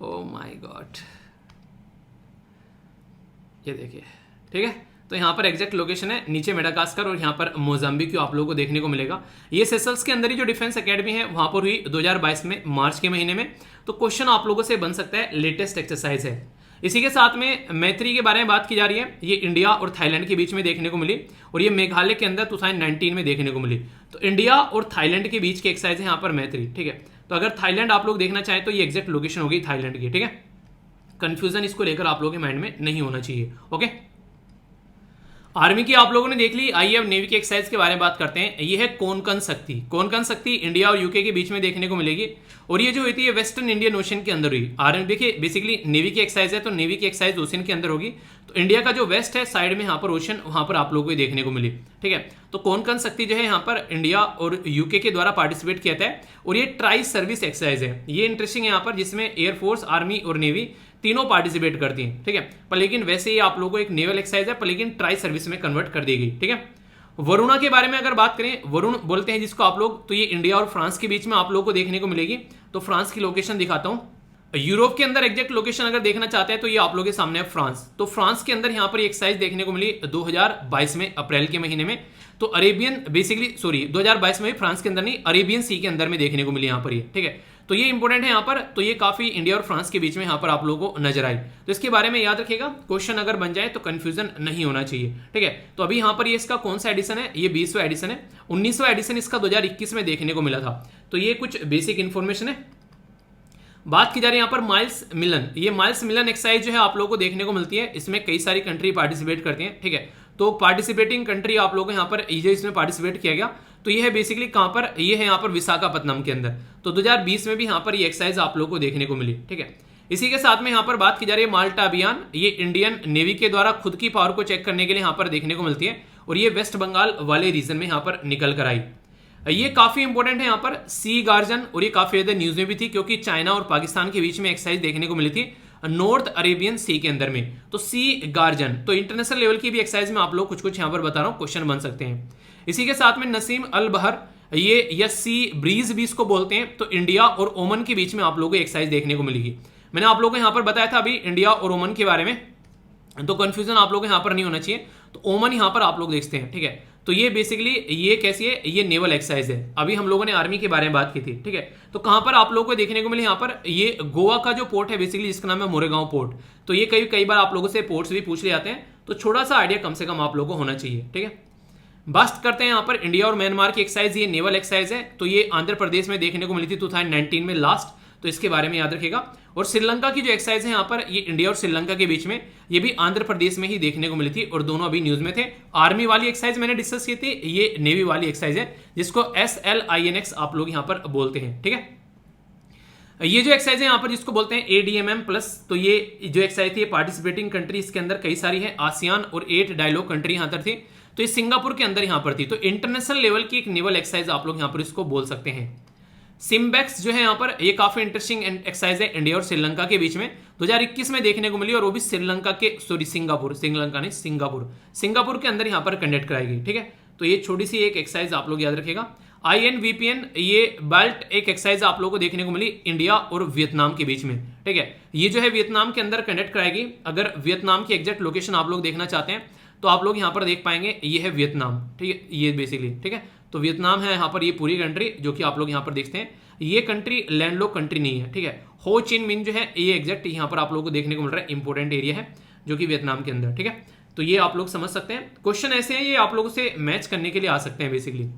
ओह माय गॉड, ये देखिए, ठीक है। तो यहाँ पर एग्जैक्ट लोकेशन है, नीचे मेडागास्कर और यहाँ पर मोजाम्बिक आप लोगों को देखने को मिलेगा। ये सेशल्स के अंदर ही जो डिफेंस एकेडमी है वहां पर हुई 2022 में मार्च के महीने में। तो क्वेश्चन आप लोगों से बन सकता है, लेटेस्ट एक्सरसाइज है। इसी के साथ में मैत्री के बारे में बात की जा रही है। ये इंडिया और थाईलैंड के बीच में देखने को मिली और ये मेघालय के अंदर 2019 में देखने को मिली। तो इंडिया और थाईलैंड के बीच की एक्सरसाइज है यहाँ पर मैत्री, ठीक है। तो अगर थाईलैंड आप लोग देखना चाहें तो ये एग्जैक्ट लोकेशन होगी थाईलैंड की, ठीक है। कंफ्यूजन इसको लेकर आप लोगों के माइंड में नहीं होना चाहिए, ओके। आर्मी की आप लोगों ने देख ली, आइए अब नेवी की एक्सरसाइज के बारे में बात करते हैं। ये है कोंकण शक्ति। कोंकण शक्ति इंडिया और यूके के बीच में देखने को मिलेगी और ये जो हुई थी ये वेस्टर्न इंडियन ओशन के अंदर हुई। आर्मी देखिए बेसिकली नेवी की एक्सरसाइज है तो नेवी की एक्सरसाइज ओशन के अंदर होगी। तो इंडिया का जो वेस्ट है साइड में यहाँ पर ओशन, वहां पर आप लोगों को देखने को मिली, ठीक है। तो कोंकण शक्ति जो है यहाँ पर इंडिया और यूके के द्वारा पार्टिसिपेट किया था और ये ट्राई सर्विस एक्सरसाइज है। ये इंटरेस्टिंग है यहाँ पर, जिसमें एयरफोर्स, आर्मी और नेवी तीनों पार्टिसिपेट करती हैं, ठीक है। पर लेकिन वैसे ही आप लोगों को एक नेवल एक्सरसाइज है पर लेकिन ट्राई सर्विस में कन्वर्ट कर दी गई, ठीक है। वरुणा के बारे में अगर बात करें, वरुण बोलते हैं जिसको आप लोग, तो ये इंडिया और फ्रांस के बीच में आप लोगों को देखने को मिलेगी। तो फ्रांस की लोकेशन दिखाता हूं। यूरोप के अंदर एग्जैक्ट लोकेशन अगर देखना चाहते हैं तो ये आप लोगों के सामने है फ्रांस। तो फ्रांस के अंदर यहाँ पर एक्सरसाइज देखने को मिली 2022 में अप्रैल के महीने में। तो अरेबियन बेसिकली 2022 में फ्रांस के अंदर नहीं, अरेबियन सी के अंदर में देखने को मिली यहाँ पर ये, ठीक है। तो ये इंपॉर्टेंट है यहाँ पर। तो ये काफी इंडिया और फ्रांस के बीच में यहाँ पर आप लोगों को नजर आई, तो इसके बारे में याद रखिएगा। क्वेश्चन अगर बन जाए तो कंफ्यूजन नहीं होना चाहिए, ठीक है। तो अभी यहाँ पर ये इसका कौन सा एडिशन है, ये 20वां एडिशन है। 19वां एडिशन इसका 2021 में देखने को मिला था। तो ये कुछ बेसिक इंफॉर्मेशन है। बात की जा रही है यहाँ पर माइल्स मिलन। ये माइल्स मिलन एक्सरसाइज जो है आप लोगों को देखने को मिलती है, इसमें कई सारी कंट्री पार्टिसिपेट करती हैं, ठीक है। तो पार्टिसिपेटिंग कंट्री आप लोगों को यहाँ पर जो इसमें पार्टिसिपेट किया गया, तो ये है बेसिकली कहाँ पर, ये है यहाँ पर विशाखापत्तनम के अंदर। तो 2020 में भी यहाँ पर ये एक्सरसाइज आप लोगों को देखने को मिली, ठीक है। इसी के साथ में यहाँ पर बात की जा रही है माल्टा अभियान। ये इंडियन नेवी के द्वारा खुद की पावर को चेक करने के लिए यहाँ पर देखने को मिलती है, और ये वेस्ट बंगाल वाले रीजन में यहाँ पर निकल कर आई। ये काफी इंपॉर्टेंट है यहाँ पर सी गार्जन, और ये काफी ज्यादा न्यूज में भी थी क्योंकि चाइना और पाकिस्तान के बीच में एक्सरसाइज देखने को मिली थी नॉर्थ अरेबियन सी के अंदर में। तो सी गार्जन, तो इंटरनेशनल लेवल की भी एक्सरसाइज में आप लोग कुछ यहाँ पर बता रहा हूँ, क्वेश्चन बन सकते हैं। इसी के साथ में नसीम अल बहर, ये या सी ब्रीज भी इसको बोलते हैं। तो इंडिया और ओमन के बीच में आप लोगों को एक्सरसाइज देखने को मिलेगी। मैंने आप लोगों को यहाँ पर बताया था अभी इंडिया और ओमन के बारे में, तो कंफ्यूजन आप लोगों को यहाँ पर नहीं होना चाहिए। तो ओमन यहाँ पर आप लोग देखते हैं, ठीक है। तो ये बेसिकली ये कैसी है, ये नेवल एक्सरसाइज है। अभी हम लोगों ने आर्मी के बारे में बात की थी, ठीक है। तो कहां पर आप लोगों को देखने को मिले, यहाँ पर ये गोवा का जो पोर्ट है बेसिकली, जिसका नाम है मोरेगांव पोर्ट। तो ये कई बार आप लोगों से पोर्ट्स भी पूछ ले जाते हैं, तो छोटा सा आइडिया कम से कम आप लोगों को होना चाहिए, ठीक है। बात करते हैं यहाँ पर इंडिया और म्यांमार की एक्सरसाइज। ये नेवल एक्सरसाइज है, तो ये आंध्र प्रदेश में देखने को मिली थी 2019 में लास्ट, तो इसके बारे में याद रखिएगा। और श्रीलंका की जो एक्सरसाइज है यहाँ पर, ये इंडिया और श्रीलंका के बीच में, ये भी आंध्र प्रदेश में ही देखने को मिली थी, और दोनों अभी न्यूज में थे। आर्मी वाली एक्सरसाइज मैंने डिस्कस की थी, ये नेवी वाली एक्सरसाइज है जिसको SLINX आप लोग यहाँ पर बोलते हैं, ठीक है। ये जो एक्सरसाइज है यहाँ पर जिसको बोलते हैं ADMM+, तो ये जो एक्सरसाइज थी पार्टिसिपेटिंग कंट्री इसके अंदर कई सारी है, आसियान और 8 डायलॉग कंट्री यहाँ पर थी। तो ये सिंगापुर के अंदर यहाँ पर थी। तो इंटरनेशनल लेवल की एक नेवल एक्सरसाइज आप लोग यहाँ पर इसको बोल सकते हैं। सिम्बेक्स जो है यहाँ पर, ये काफी इंटरेस्टिंग एक्सरसाइज है इंडिया और श्रीलंका के बीच में, 2021 में देखने को मिली, और वो भी श्रीलंका के सिंगापुर के अंदर यहाँ पर कंडक्ट कराएगी, ठीक है। तो ये छोटी सी एक एक्सरसाइज आप लोग याद रखिएगा। INVPN, ये बेल्ट एक एक्सरसाइज आप लोगों को देखने को मिली इंडिया और वियतनाम के बीच में, ठीक है। ये जो है वियतनाम के अंदर कंडक्ट कराएगी। अगर वियतनाम की एग्जैक्ट लोकेशन आप लोग देखना चाहते हैं तो आप लोग यहाँ पर देख पाएंगे, ये है वियतनाम, ठीक है, ये बेसिकली, ठीक है। तो वियतनाम है यहाँ पर, ये पूरी कंट्री जो कि आप लोग यहाँ पर देखते हैं। ये कंट्री लैंडलॉक कंट्री नहीं है, ठीक है। हो चिन मिन जो है ये एग्जैक्ट यहाँ पर आप लोगों को देखने को मिल रहा है, इंपॉर्टेंट एरिया है जो कि वियतनाम के अंदर, ठीक है। तो ये आप लोग समझ सकते हैं। क्वेश्चन ऐसे हैं, ये आप लोगों से मैच करने के लिए आ सकते हैं बेसिकली।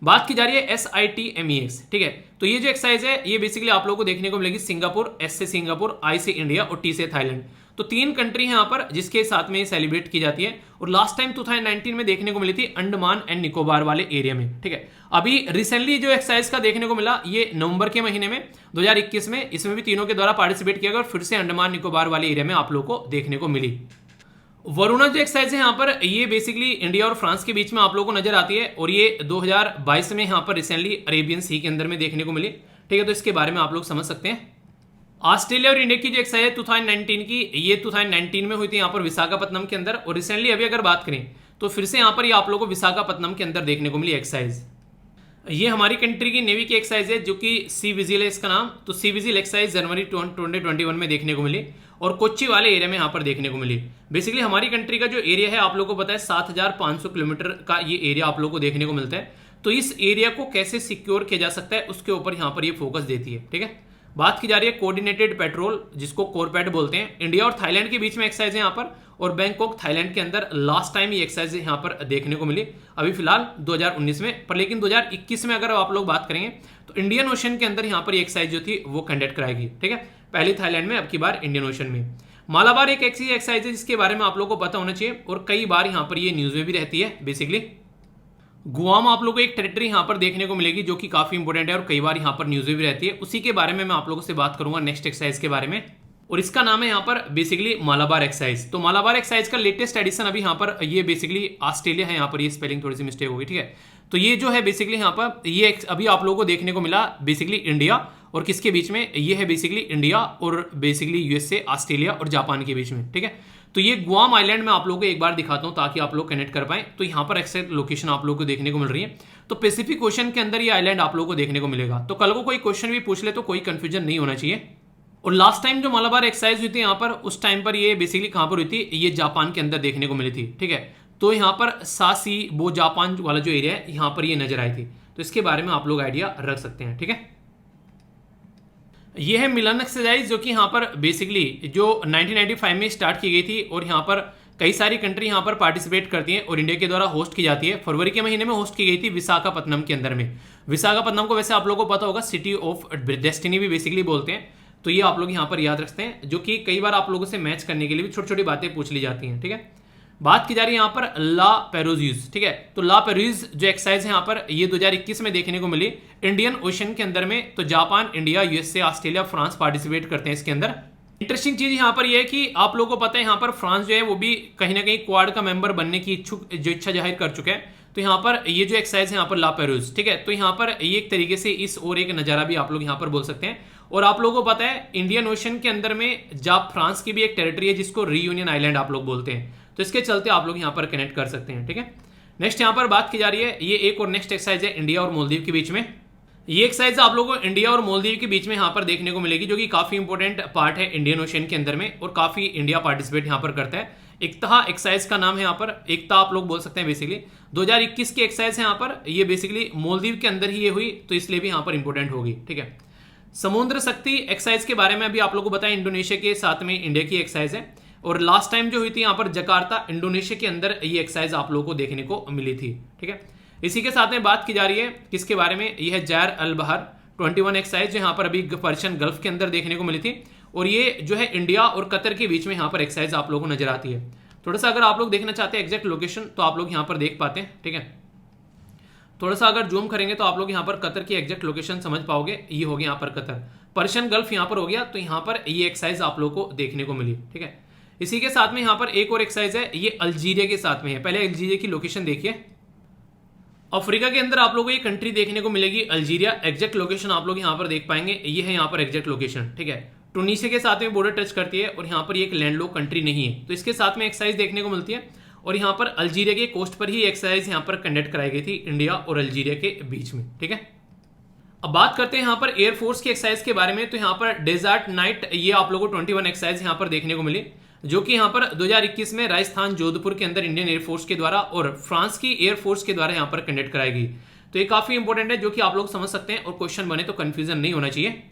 बात की जा रही है SITMEX, ठीक है। तो ये जो एक्सरसाइज है ये बेसिकली आप लोगों को देखने को मिलेगी सिंगापुर, S से सिंगापुर, I से इंडिया और T से थाईलैंड। तो 3 कंट्री है यहाँ पर जिसके साथ में सेलिब्रेट की जाती है, और लास्ट टाइम 2019 में देखने को मिली थी अंडमान एंड निकोबार वाले एरिया में, ठीक है। अभी रिसेंटली जो एक्सरसाइज का देखने को मिला, ये नवंबर के महीने में 2021 में, इसमें भी तीनों के द्वारा पार्टिसिपेट किया गया, और फिर से अंडमान निकोबार वाले एरिया में आप लोग को देखने को मिली। वरुणा जो एक्सरसाइज है यहाँ पर, ये बेसिकली इंडिया और फ्रांस के बीच में आप लोगों को नजर आती है, और ये 2022 में यहाँ पर रिसेंटली अरेबियन सी के अंदर में देखने को मिली, ठीक है। तो इसके बारे में आप लोग समझ सकते हैं। ऑस्ट्रेलिया और इंडिया की जो एक्सरसाइज है 2019 की, ये 2019 में हुई थी यहाँ पर विशाखापत्तनम के अंदर, और रिसेंटली अभी अगर बात करें तो फिर से यहाँ पर ये आप लोगों को विशाखापत्तनम के अंदर देखने को मिली एक्सरसाइज। ये हमारी कंट्री की नेवी की एक्सरसाइज है जो कि सी विजिल है इसका नाम। तो सी विजिल एक्सरसाइज जनवरी 2021 में देखने को मिली, और कोच्चि वाले एरिया में यहाँ पर देखने को मिली। बेसिकली हमारी कंट्री का जो एरिया है आप लोगों को पता है 7500 किलोमीटर का ये एरिया आप लोगों को देखने को मिलता है। तो इस एरिया को कैसे सिक्योर किया जा सकता है उसके ऊपर यहाँ पर ये फोकस देती है, ठीक है। बात की जा रही है कोऑर्डिनेटेड पेट्रोल, जिसको कोरपैट बोलते हैं। इंडिया और थाईलैंड के बीच में एक्सरसाइज है यहाँ पर, और बैंकॉक थाईलैंड के अंदर लास्ट टाइम ये एक्सरसाइज यहाँ पर देखने को मिली, अभी फिलहाल 2019 में। पर लेकिन 2021 में अगर आप लोग बात करेंगे तो इंडियन ओशन के अंदर यहाँ पर ये एक्सरसाइज जो थी वो कंडक्ट कराएगी, ठीक है। पहले थाईलैंड में, अब की बार इंडियन ओशन में। मालाबार एक ऐसी एक्सरसाइज है जिसके बारे में आप लोग को पता होना चाहिए, और कई बार यहाँ पर ये न्यूज में भी रहती है। बेसिकली गुआम आप लोगों को एक टेरिटरी यहाँ पर देखने को मिलेगी जो कि काफी इंपॉर्टेंट है, और कई बार यहाँ पर न्यूज में भी रहती है। उसी के बारे में मैं आप लोगों से बात करूंगा नेक्स्ट एक्सरसाइज के बारे में, और इसका नाम है यहाँ पर बेसिकली मालाबार एक्सरसाइज। तो मालाबार एक्सरसाइज का लेटेस्ट एडिशन अभी यहाँ पर, ये बेसिकली ऑस्ट्रेलिया है यहाँ पर, ये स्पेलिंग थोड़ी सी मिस्टेक होगी, ठीक है। तो ये जो है बेसिकली यहाँ पर ये अभी आप लोगों को देखने को मिला बेसिकली इंडिया और किसके बीच में, ये है बेसिकली इंडिया और बेसिकली USA, ऑस्ट्रेलिया और जापान के बीच में, ठीक है। तो ये गुआम आइलैंड में आप लोगों को एक बार दिखाता हूं ताकि आप लोग कनेक्ट कर पाएं। तो यहाँ पर एक्सैक्ट लोकेशन आप लोगों को देखने को मिल रही है। तो पैसिफिक ओशन के अंदर ये आइलैंड आप लोगों को देखने को मिलेगा। तो कल को कोई क्वेश्चन भी पूछ ले तो कोई कंफ्यूजन नहीं होना चाहिए। और लास्ट टाइम जो मलाबार एक्सरसाइज हुई थी यहाँ पर, उस टाइम पर ये बेसिकली कहाँ पर हुई थी, ये जापान के अंदर देखने को मिली थी। ठीक है, तो यहाँ पर सासी वो जापान वाला जो एरिया है यहाँ पर ये नजर आई थी। तो इसके बारे में आप लोग आइडिया रख सकते हैं। ठीक है, ये है मिलन एक्सरसाइज जो कि यहाँ पर बेसिकली जो 1995 में स्टार्ट की गई थी और यहाँ पर कई सारी कंट्री यहाँ पर पार्टिसिपेट करती हैं और इंडिया के द्वारा होस्ट की जाती है। फरवरी के महीने में होस्ट की गई थी विशाखापत्तनम के अंदर में। विशाखापत्तनम को वैसे आप लोगों को पता होगा सिटी ऑफ डेस्टिनी भी बेसिकली बोलते हैं। तो ये आप लोग यहाँ पर याद रखते हैं, जो कि कई बार आप लोगों से मैच करने के लिए भी छोटी छोटी बातें पूछ ली जाती हैं। ठीक है, बात की जा रही है यहाँ पर ला पेरोजीज। ठीक है, तो ला पेरोजीज जो एक्सरसाइज है यहाँ पर ये 2021 में देखने को मिली इंडियन ओशन के अंदर में। तो Japan, India, USA, Australia, France participate करते हैं इसके अंदर। इंटरेस्टिंग चीज यहाँ पर यह है कि आप लोगों को पता है यहाँ पर फ्रांस जो है वो भी कहीं ना कहीं क्वाड का मेंबर बनने की इच्छा जाहिर कर चुका है। तो यहाँ पर ये जो एक्सरसाइज है यहाँ पर ला पेरोज। ठीक है, तो यहाँ पर ये एक तरीके से इस और एक नजारा भी आप लोग यहाँ पर बोल सकते हैं। और आप लोगों को पता है इंडियन ओशन के अंदर में जब फ्रांस की भी एक टेरिटरी है जिसको रीयूनियन आइलैंड आप लोग बोलते हैं। तो इसके चलते आप लोग यहाँ पर कनेक्ट कर सकते हैं। ठीक है, नेक्स्ट यहाँ पर बात की जा रही है, ये एक और नेक्स्ट एक्सरसाइज है इंडिया और मालदीव के बीच में। ये एक्सरसाइज आप लोगों को इंडिया और मालदीव के बीच में यहाँ पर देखने को मिलेगी, जो कि काफी इंपॉर्टेंट पार्ट है इंडियन ओशन के अंदर में और काफी इंडिया पार्टिसिपेट यहाँ पर करता है। एकता एक्सरसाइज का नाम है यहाँ पर, एकता आप लोग बोल सकते हैं। बेसिकली 2021 की एक्सरसाइज है यहाँ पर, ये बेसिकली मालदीव के अंदर ही ये हुई, तो इसलिए भी यहाँ पर इंपॉर्टेंट होगी। ठीक है, समुद्र शक्ति एक्सरसाइज के बारे में अभी आप लोगों को बताया, इंडोनेशिया के साथ में इंडिया की एक्सरसाइज है और लास्ट टाइम जो हुई थी यहाँ पर जकार्ता इंडोनेशिया के अंदर ये एक्सरसाइज आप लोगों को देखने को मिली थी। ठीक है, इसी के साथ में बात की जा रही है किसके बारे में, यह है जैर अल बहर 21 एक्सरसाइज जो यहाँ पर अभी पर्शियन गल्फ के अंदर देखने को मिली थी और ये जो है इंडिया और कतर के बीच में यहाँ पर एक्सरसाइज आप लोगों को नजर आती है। थोड़ा सा अगर आप लोग देखना चाहते हैं एग्जैक्ट लोकेशन तो आप लोग यहाँ पर देख पाते हैं। ठीक है, थोड़ा सा अगर जूम करेंगे तो आप लोग यहाँ पर कतर की एग्जैक्ट लोकेशन समझ पाओगे। ये हो गया यहाँ पर कतर, पर्शियन गल्फ यहाँ पर हो गया, तो यहाँ पर ये एक्सरसाइज आप लोग को देखने को मिली। ठीक है, इसी के साथ में यहाँ पर एक और एक्सरसाइज है, ये अल्जीरिया के साथ में है। पहले अल्जीरिया की लोकेशन देखिए, अफ्रीका के अंदर आप लोगों को ये कंट्री देखने को मिलेगी अल्जीरिया। एग्जैक्ट लोकेशन आप लोग यहाँ पर देख पाएंगे, ये है यहाँ पर एग्जैक्ट लोकेशन। ठीक है, टूनीशिया के साथ में बॉर्डर टच करती है और यहाँ पर ये एक लैंडलॉक कंट्री नहीं है, तो इसके साथ में एक्सरसाइज देखने को मिलती है। और यहाँ पर अल्जीरिया के कोस्ट पर ही एक्सरसाइज यहाँ पर कंडक्ट कराई गई थी इंडिया और अल्जीरिया के बीच में। ठीक है, अब बात करते हैं यहाँ पर एयरफोर्स की एक्सरसाइज के बारे में। तो यहाँ पर डेजर्ट नाइट ये आप लोगों को 21 एक्सरसाइज यहाँ पर देखने को मिली, जो कि यहाँ पर 2021 में राजस्थान जोधपुर के अंदर इंडियन एयरफोर्स के द्वारा और फ्रांस की एयरफोर्स के द्वारा यहाँ पर कंडक्ट कराई गई। तो ये काफी इंपॉर्टेंट है, जो कि आप लोग समझ सकते हैं और क्वेश्चन बने तो कंफ्यूजन नहीं होना चाहिए।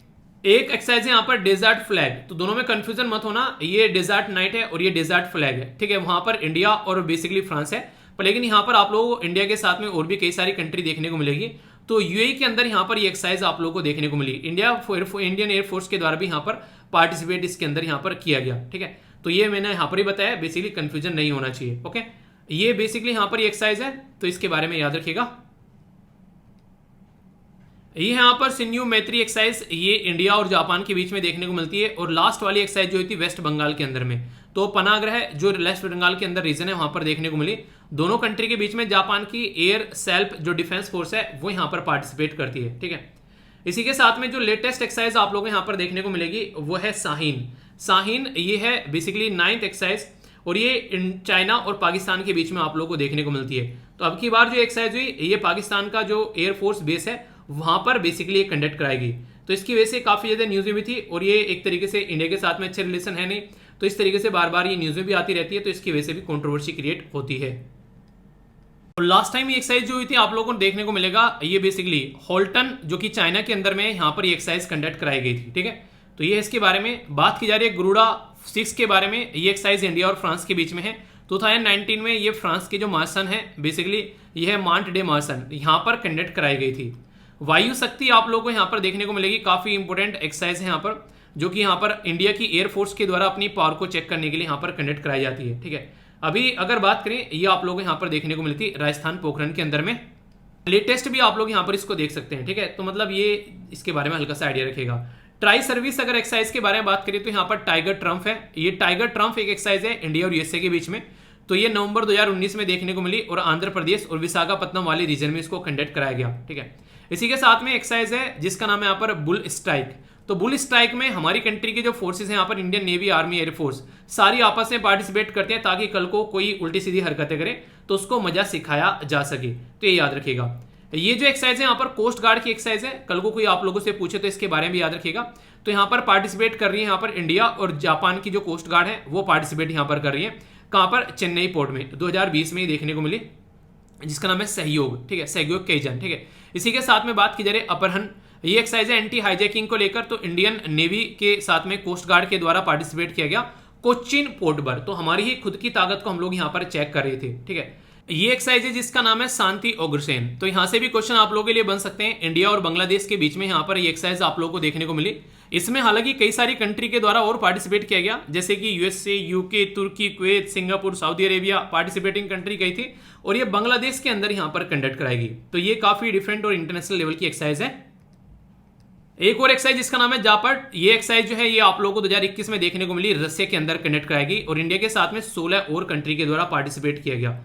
एक एक्सरसाइज है यहाँ पर डेजर्ट फ्लैग, तो दोनों में कंफ्यूजन मत होना, ये डेजर्ट नाइट है और ये डेजर्ट फ्लैग है। ठीक है, वहां पर इंडिया और बेसिकली फ्रांस है, पर लेकिन यहाँ पर आप लोगों को इंडिया के साथ में और भी कई सारी कंट्री देखने को मिलेगी। तो यूएई के अंदर यहाँ पर ये एक्सरसाइज आप लोगों को देखने को मिली, इंडियन एयरफोर्स के द्वारा भी यहाँ पर पार्टिसिपेट इसके अंदर यहाँ पर किया गया। ठीक है, तो ये मैंने यहाँ पर ही बताया, बेसिकली कंफ्यूजन नहीं होना चाहिए। ओके, ये बेसिकली यहाँ पर ये एक्सरसाइज है, तो इसके बारे में याद रखिएगा। ये यहाँ पर सिन्यू मैत्री एक्सरसाइज, ये इंडिया और जापान के बीच में देखने को मिलती है। और लास्ट वाली एक्सरसाइज जो हुई थी वेस्ट बंगाल के अंदर में, तो पनाग्रह जो वेस्ट बंगाल के अंदर रीजन है वहां पर देखने को मिली। दोनों कंट्री के बीच में जापान की एयर सेल्फ जो डिफेंस फोर्स है वो यहाँ पर पार्टिसिपेट करती है। ठीक है, इसी के साथ में जो लेटेस्ट एक्सरसाइज आप लोगों को यहाँ पर देखने को मिलेगी वो है शाहीन। शाहीन ये है बेसिकली 9th एक्सरसाइज और ये चाइना और पाकिस्तान के बीच में आप लोगों को देखने को मिलती है। तो अब की बार जो एक्सरसाइज हुई ये पाकिस्तान का जो एयरफोर्स बेस है वहां पर बेसिकली कंडक्ट कराएगी। तो इसकी वजह से काफी ज्यादा न्यूज भी थी और ये एक तरीके से इंडिया के साथ में अच्छे रिलेशन है नहीं, तो इस तरीके से बार बार ये न्यूज में भी आती रहती है, तो इसकी वजह से भी कंट्रोवर्सी क्रिएट होती है। और लास्ट टाइम ये एक्सरसाइज जो हुई थी आप लोगों को देखने को मिलेगा, ये बेसिकली होल्टन जो कि चाइना के अंदर में यहाँ पर ये एक्सरसाइज कंडक्ट कराई गई थी। ठीक है, तो ये इसके बारे में बात की जा रही है। गरुड़ा 6 के बारे में, ये एक्सरसाइज इंडिया और फ्रांस के बीच में है। 2019 में ये फ्रांस के जो मार्सन है बेसिकली ये है मांट डे मार्सन, यहाँ पर कंडक्ट कराई गई थी। वायु शक्ति आप लोगों को यहाँ पर देखने को मिलेगी, काफी इंपोर्टेंट एक्सरसाइज है यहाँ पर, जो कि यहाँ पर इंडिया की एयरफोर्स के द्वारा अपनी पावर को चेक करने के लिए यहाँ पर कंडक्ट कराई जाती है। ठीक है, अभी अगर बात करें ये आप लोगों को यहाँ पर देखने को मिलती है राजस्थान पोखरण के अंदर में। लेटेस्ट भी आप लोग यहाँ पर इसको देख सकते हैं। ठीक है, तो मतलब ये इसके बारे में हल्का सा आइडिया रखेगा। ट्राई सर्विस अगर एक्सरसाइज के बारे में बात करें तो यहाँ पर टाइगर ट्रम्प है। ये टाइगर ट्रम्प एक एक्सरसाइज है इंडिया और यूएसए के बीच में, तो ये नवंबर 2019 में देखने को मिली और आंध्र प्रदेश और विशाखापत्तनम वाले रीजन में इसको कंडक्ट कराया गया। ठीक है, इसी के साथ में एक्सरसाइज है जिसका नाम है यहाँ पर बुल स्ट्राइक। तो बुल स्ट्राइक में हमारी कंट्री के जो फोर्सेस हैं यहाँ पर इंडियन नेवी, आर्मी, एयरफोर्स सारी आपस में पार्टिसिपेट करते हैं, ताकि कल को कोई उल्टी सीधी हरकतें करे तो उसको मजा सिखाया जा सके। तो ये याद रखिएगा। ये जो एक्सरसाइज है यहाँ पर कोस्ट गार्ड की एक्सरसाइज है, कल को कोई आप लोगों से पूछे तो इसके बारे में याद रखिएगा। तो यहाँ पर पार्टिसिपेट कर रही है यहाँ पर इंडिया और जापान की जो कोस्ट गार्ड है वो पार्टिसिपेट यहाँ पर कर रही है। कहाँ पर? चेन्नई पोर्ट में 2020 में ही देखने को मिली, जिसका नाम है सहयोग, ठीक है, सहयोग केजन, ठीक है। इसी के साथ में बात की जा रही है अपहरण, ये एक्सरसाइज है एंटी हाईजैकिंग को लेकर, तो इंडियन नेवी के साथ में कोस्ट गार्ड के द्वारा पार्टिसिपेट किया गया कोचिन पोर्ट पर। तो हमारी ही खुद की ताकत को हम लोग यहाँ पर चेक कर रहे थे, ठीक है। ये एक्सरसाइज है जिसका नाम है शांति उग्रसेन। तो यहां से भी क्वेश्चन आप लोगों के लिए बन सकते हैं। इंडिया और बांग्लादेश के बीच में यहां पर ये एक्सरसाइज आप लोगों को देखने को मिली। इसमें हालांकि कई सारी कंट्री के द्वारा और पार्टिसिपेट किया गया, जैसे कि USA, UK, Turkey, Kuwait, Singapore, Saudi Arabia participating country गई थी, और ये बांग्लादेश के अंदर यहां पर कंडक्ट कराएगी। तो ये काफी डिफरेंट और इंटरनेशनल लेवल की एक्सरसाइज है। एक और एक्सरसाइज जिसका नाम है जापट, ये एक्सरसाइज जो है ये आप लोगों को 2021 में देखने को मिली, रसिया के अंदर कंडक्ट कराएगी और इंडिया के साथ में 16 और कंट्री के द्वारा पार्टिसिपेट किया गया।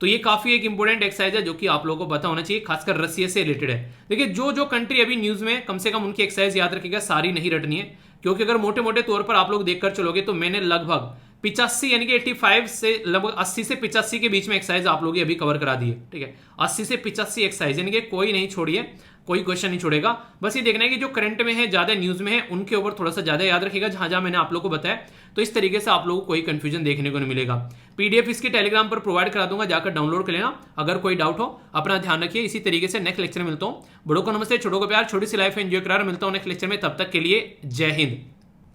तो ये काफी एक इंपॉर्टेंट एक्सरसाइज है जो कि आप लोगों को पता होना चाहिए, खासकर रसिया से रिलेटेड है। देखिए जो जो कंट्री अभी न्यूज में, कम से कम उनकी एक्सरसाइज याद रखिएगा, सारी नहीं रटनी है, क्योंकि अगर मोटे मोटे तौर पर आप लोग देखकर चलोगे तो मैंने लगभग 85 यानी कि 85 से लगभग 80 से 85 के बीच में एक्सरसाइज आप लोग अभी कवर करा दिए, ठीक है। 80 से 85 एक्सरसाइज यानी कि कोई नहीं छोड़िए, कोई क्वेश्चन नहीं छोड़ेगा। बस ये देखना है कि जो करंट में है, ज्यादा न्यूज में है, उनके ऊपर थोड़ा सा ज्यादा याद रखिएगा, जहां जहां मैंने आप लोगों को बताया। तो इस तरीके से आप लोगों को कोई कंफ्यूजन देखने को नहीं मिलेगा। पीडीएफ इसके टेलीग्राम पर प्रोवाइड करा दूंगा, जाकर डाउनलोड कर लेना। अगर कोई डाउट हो अपना ध्यान रखिए। इसी तरीके से नेक्स्ट लेक्चर में मिलता हूं। बड़ों को नमस्ते, छोटों को प्यार, छोटी सी लाइफ एंजॉय करा, मिलता हूं नेक्स्ट लेक्चर में। तब तक के लिए जय हिंद।